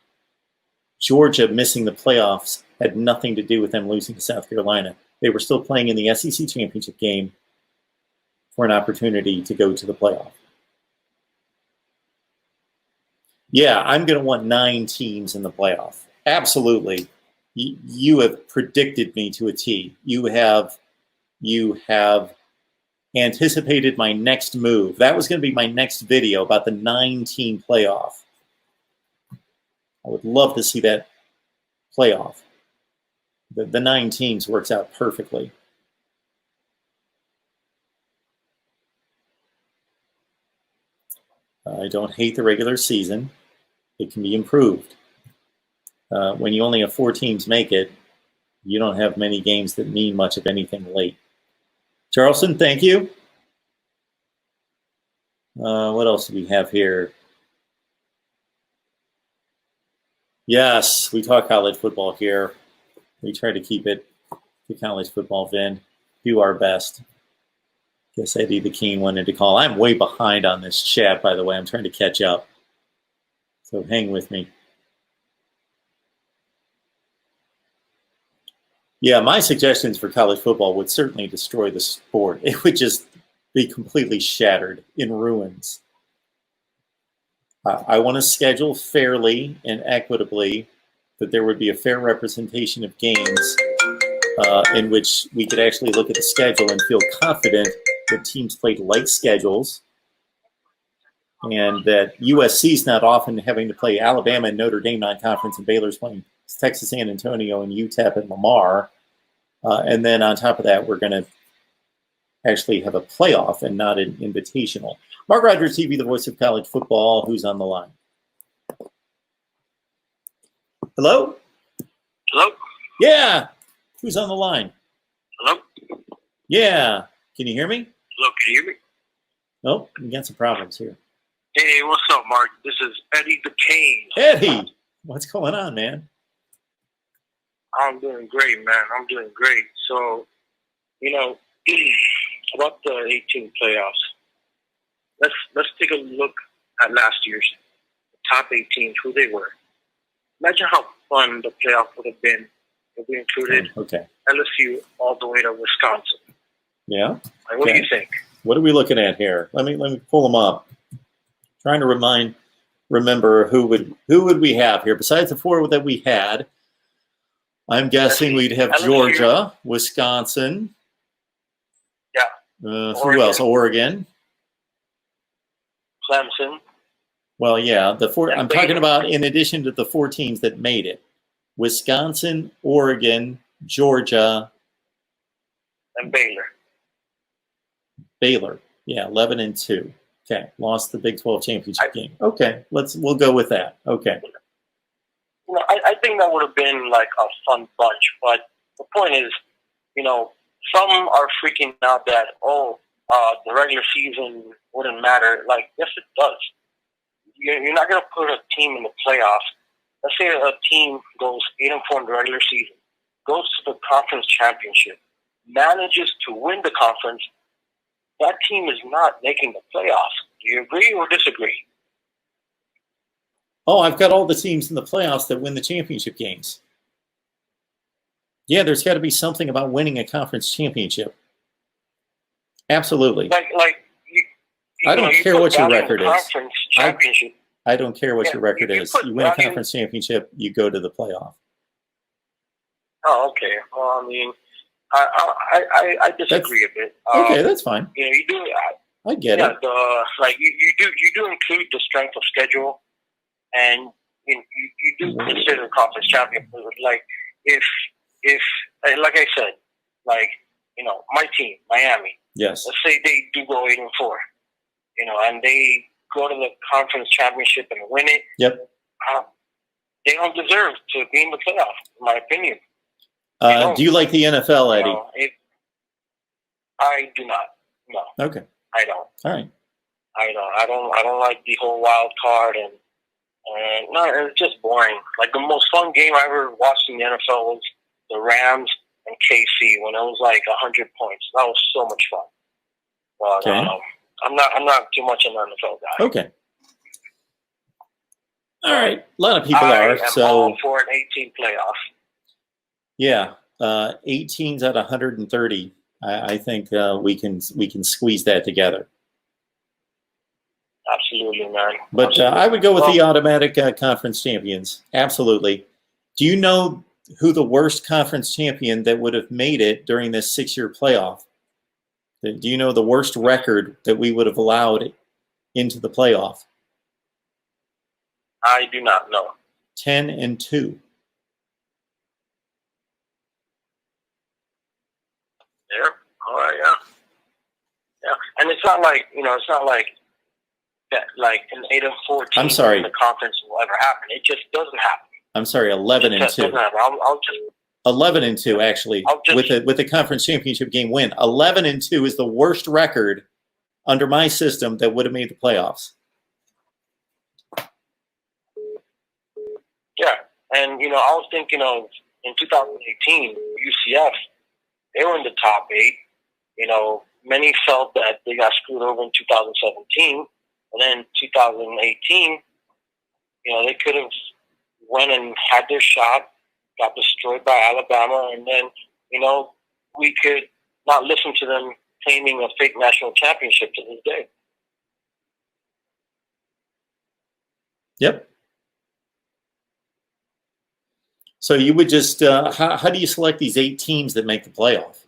Georgia missing the playoffs had nothing to do with them losing to South Carolina. They were still playing in the SEC championship game for an opportunity to go to the playoff. Yeah, I'm going to want 9 teams in the playoff. Absolutely. You have predicted me to a T. You have anticipated my next move. That was going to be my next video about the 9-team playoff. I would love to see that playoff. The 9 teams works out perfectly. I don't hate the regular season. It can be improved. When you only have 4 teams make it, you don't have many games that mean much of anything late. Charleston, thank you. What else do we have here? Yes, we talk college football here. We try to keep it to college football, Vin. Do our best. Guess Eddie the King wanted to call. I'm way behind on this chat, by the way. I'm trying to catch up. So hang with me. Yeah, my suggestions for college football would certainly destroy the sport. It would just be completely shattered, in ruins. I want to schedule fairly and equitably, that there would be a fair representation of games in which we could actually look at the schedule and feel confident that teams played light schedules, and that USC is not often having to play Alabama and Notre Dame non-conference, and Baylor's playing Texas San Antonio and UTEP and Lamar. And then on top of that, we're going to actually have a playoff and not an invitational. MarkRogersTV, the voice of college football. Who's on the line? Hello? Hello? Yeah. Who's on the line? Hello? Yeah. Can you hear me? Hello, can you hear me? Oh, we got some problems here. Hey, what's up, Mark? This is Eddie the King. Eddie, what's going on, man? I'm doing great, man. I'm doing great. So, about the 18 playoffs, let's take a look at last year's top 18, who they were. Imagine how fun the playoff would have been if we included LSU all the way to Wisconsin. Yeah. What do you think? What are we looking at here? Let me pull them up. Trying to remember who would we have here besides the 4 that we had. I'm guessing we'd have LSU, Georgia, Wisconsin. Yeah. Who else? Oregon. Clemson. Well, yeah, the 4. I'm talking about in addition to the 4 teams that made it: Wisconsin, Oregon, Georgia, and Baylor. Baylor, yeah, 11-2. Okay, lost the Big 12 championship game. Okay, we'll go with that. Okay. You know, I think that would have been like a fun bunch, but the point is, you know, some are freaking out that the regular season wouldn't matter. Like, yes, it does. You're not going to put a team in the playoffs. Let's say a team goes 8-4 in the regular season, goes to the conference championship, manages to win the conference. That team is not making the playoffs. Do you agree or disagree? Oh, I've got all the teams in the playoffs that win the championship games. Yeah, there's got to be something about winning a conference championship. Absolutely. I don't care what your record is. Conference championship. I don't care what your record is. You win a conference championship, you go to the playoff. Oh, okay. Well, I mean, I disagree a bit. Okay, that's fine. You know, you do. I get it. You do include the strength of schedule, and you do consider conference championship. Like if like I said, like, you know, my team, Miami. Yes. Let's say they do go 8-4, you know, and they go to the conference championship and win it. Yep. They don't deserve to be in the playoff, in my opinion. Do you like the NFL, Eddie? No, I do not. No. Okay. I don't. All right. I don't like the whole wild card and no, it's just boring. Like, the most fun game I ever watched in the NFL was the Rams and KC when it was like 100 points. That was so much fun. But okay. I'm not too much an NFL guy. Okay. All right. A lot of people I are. am all for an 18 playoff. Yeah, 18s out of 130. I think we can squeeze that together. Absolutely, man. But Absolutely. I would go with the automatic conference champions. Absolutely. Do you know who the worst conference champion that would have made it during this 6-year playoff? Do you know the worst record that we would have allowed into the playoff? I do not know. 10-2. Yeah. All right. Yeah. And it's not like, you know, it's not like that. Like an 8-4 team I'm sorry. in the conference will ever happen. It just doesn't happen. I'm sorry. 11-2. I'll just 11-2 actually with the conference championship game win. 11-2 is the worst record under my system that would have made the playoffs. Yeah, and you know, I was thinking of in 2018 UCF. They were in the top 8. You know, many felt that they got screwed over in 2017, and then 2018. You know, they could have went and had their shot. Got destroyed by Alabama, and then, you know, we could not listen to them claiming a fake national championship to this day. Yep. So you would just, how do you select these 8 teams that make the playoff?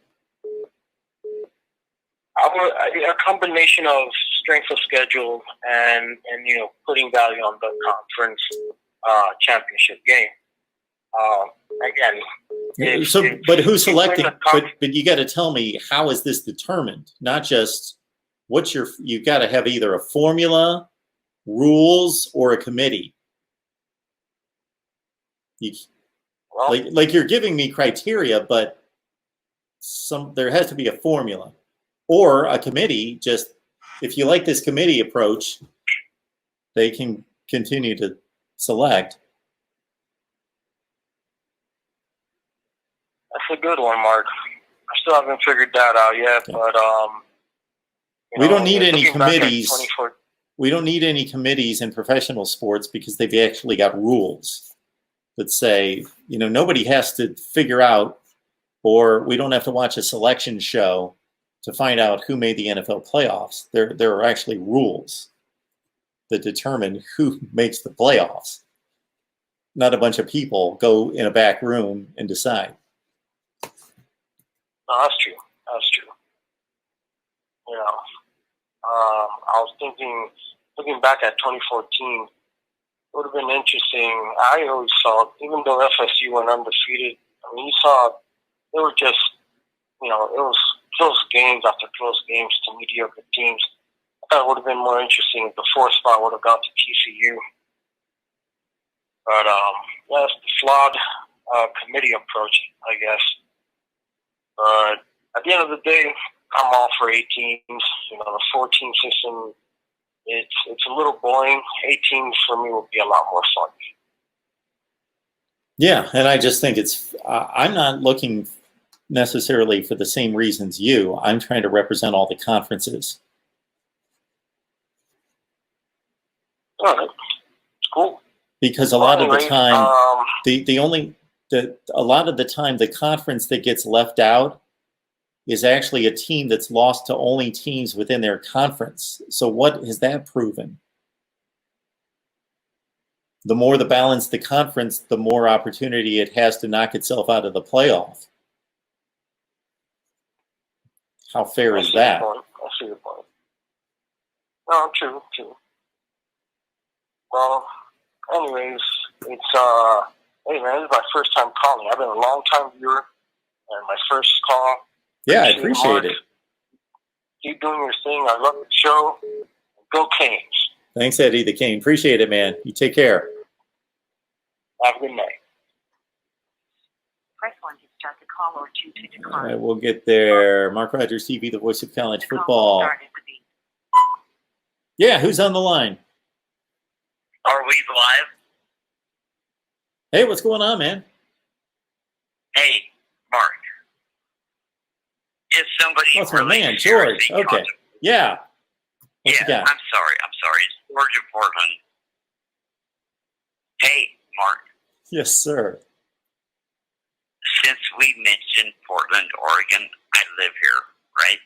A combination of strength of schedule and you know, putting value on the conference championship game. Again, but who's selecting? But you got to tell me, how is this determined? Not just you got to have either a formula, rules, or a committee. Like you're giving me criteria, but there has to be a formula or a committee. Just if you like this committee approach, they can continue to select. That's a good one, Mark. I still haven't figured that out yet, but we don't need any committees. We don't need any committees in professional sports because they've actually got rules that say, you know, nobody has to figure out, or we don't have to watch a selection show to find out who made the NFL playoffs. There are actually rules that determine who makes the playoffs. Not a bunch of people go in a back room and decide. No, that's true. That's true. You know, I was looking back at 2014, it would have been interesting. I always saw, even though FSU went undefeated, I mean, you saw they were just, you know, it was close games after close games to mediocre teams. thought it would have been more interesting if the fourth spot would have gone to TCU. But that's the flawed committee approach, I guess. But at the end of the day, I'm all for 8 teams. You know, the 4-team system, it's a little boring. 8 teams for me would be a lot more fun. Yeah, and I just think I'm not looking necessarily for the same reasons you. I'm trying to represent all the conferences. All right, cool. Because a lot of the time, a lot of the time, the conference that gets left out is actually a team that's lost to only teams within their conference. So what has that proven? The more the balance the conference, the more opportunity it has to knock itself out of the playoff. How fair is that? I see your point. No, true. Well, anyways, it's hey man, this is my first time calling. I've been a long time viewer, and my first call. Yeah, I appreciate it. Keep doing your thing. I love the show. Go Canes. Thanks, Eddie the Cane. Appreciate it, man. You take care. Have a good night. Press 1 to start the call or 2 to decline. All right, we'll get there. Mark Rogers TV, the voice of college football. Yeah, who's on the line? Are we live? Hey, what's going on, man? Hey, Mark. Is somebody Oh, it's my really man, George. seriously Okay. Yeah. What you Yeah, got? I'm sorry. It's George in Portland. Hey, Mark. Yes, sir. Since we mentioned Portland, Oregon, I live here, right?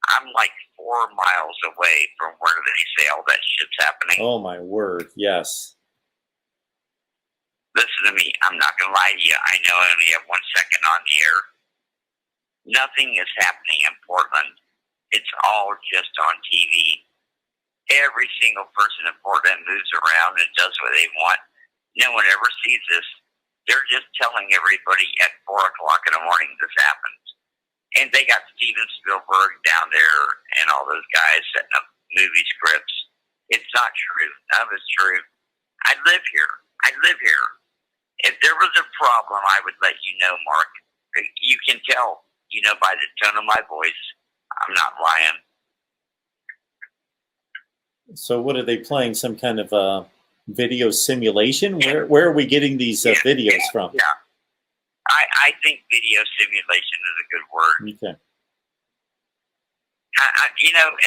I'm like 4 miles away from where they say all that shit's happening. Oh, my word. Yes. Listen to me. I'm not going to lie to you. I know I only have 1 second on the air. Nothing is happening in Portland. It's all just on TV. Every single person in Portland moves around and does what they want. No one ever sees this. They're just telling everybody at 4 o'clock in the morning this happens. And they got Steven Spielberg down there and all those guys setting up movie scripts. It's not true. None of it's true. I live here. If there was a problem, I would let you know, Mark. You can tell, by the tone of my voice, I'm not lying. So what are they playing? Some kind of video simulation? Where are we getting these videos from? Yeah. I think video simulation is a good word. Okay.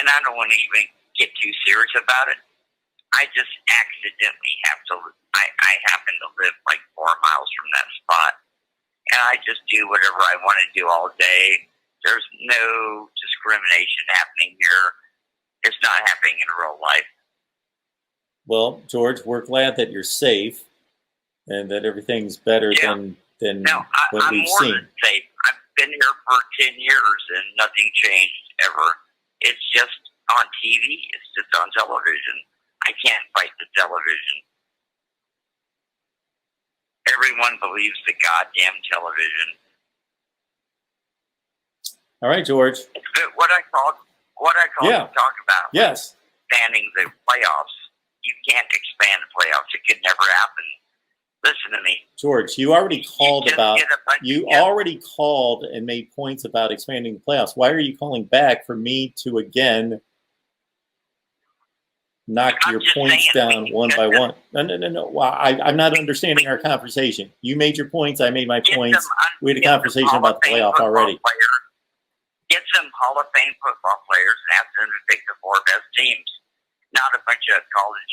And I don't want to even get too serious about it. I just accidentally I happen to live like 4 miles from that spot. And I just do whatever I want to do all day. There's no discrimination happening here. It's not happening in real life. Well, George, we're glad that you're safe and that everything's better than what I'm we've more seen. than safe. I've been here for 10 years and nothing changed ever. It's just on TV. It's just on television. I can't fight the television. Everyone believes the goddamn television. All right, George. But what I called to talk about Yes. expanding the playoffs. You can't expand the playoffs. It could never happen. Listen to me. George, you already called already called and made points about expanding the playoffs. Why are you calling back for me to again knock your points down one by one? No. Well, I'm not understanding our conversation. You made your points. I made my points. We had a conversation about the playoff already. Get some Hall of Fame football players and ask them to pick the 4 best teams. Not a bunch of college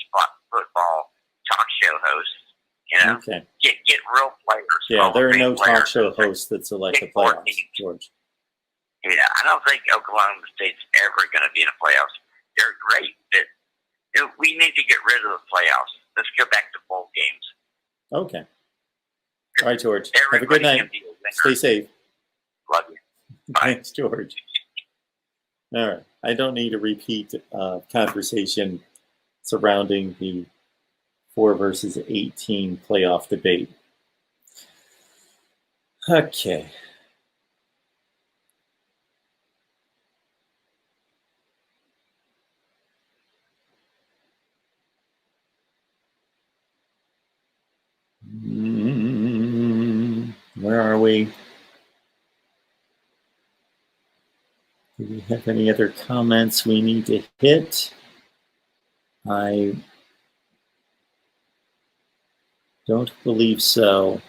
football talk show hosts. Okay. Get real players. Yeah, there are no talk show hosts that select the playoffs, George. Yeah, I don't think Oklahoma State's ever going to be in the playoffs. They're great, but we need to get rid of the playoffs. Let's go back to bowl games. Okay. All right, George. Have a good night. Stay safe. Love you. Bye. Thanks, George. All right. I don't need a repeat conversation surrounding the 4 versus 18 playoff debate. Okay. Where are we? Do we have any other comments we need to hit? I don't believe so.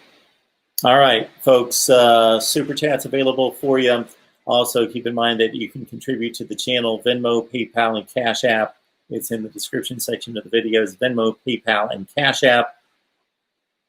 All right, folks, Super Chat's available for you. Also, keep in mind that you can contribute to the channel, Venmo, PayPal, and Cash App. It's in the description section of the videos, Venmo, PayPal, and Cash App.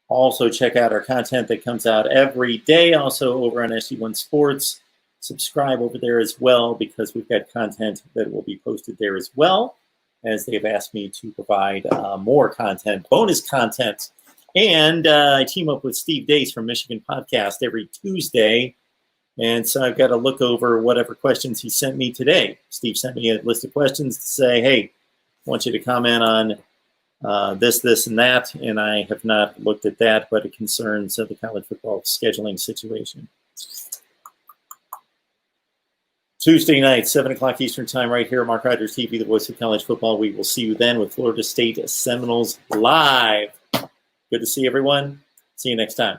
Also, check out our content that comes out every day, also over on SG1 Sports. Subscribe over there as well, because we've got content that will be posted there as well, as they've asked me to provide more content, bonus content. And I team up with Steve Dace from Michigan Podcast every Tuesday. And so I've got to look over whatever questions he sent me today. Steve sent me a list of questions to say, hey, I want you to comment on this, and that. And I have not looked at that, but it concerns the college football scheduling situation. Tuesday night, 7 o'clock Eastern Time, right here, Mark Rogers TV, the voice of college football. We will see you then with Florida State Seminoles live. Good to see everyone. See you next time.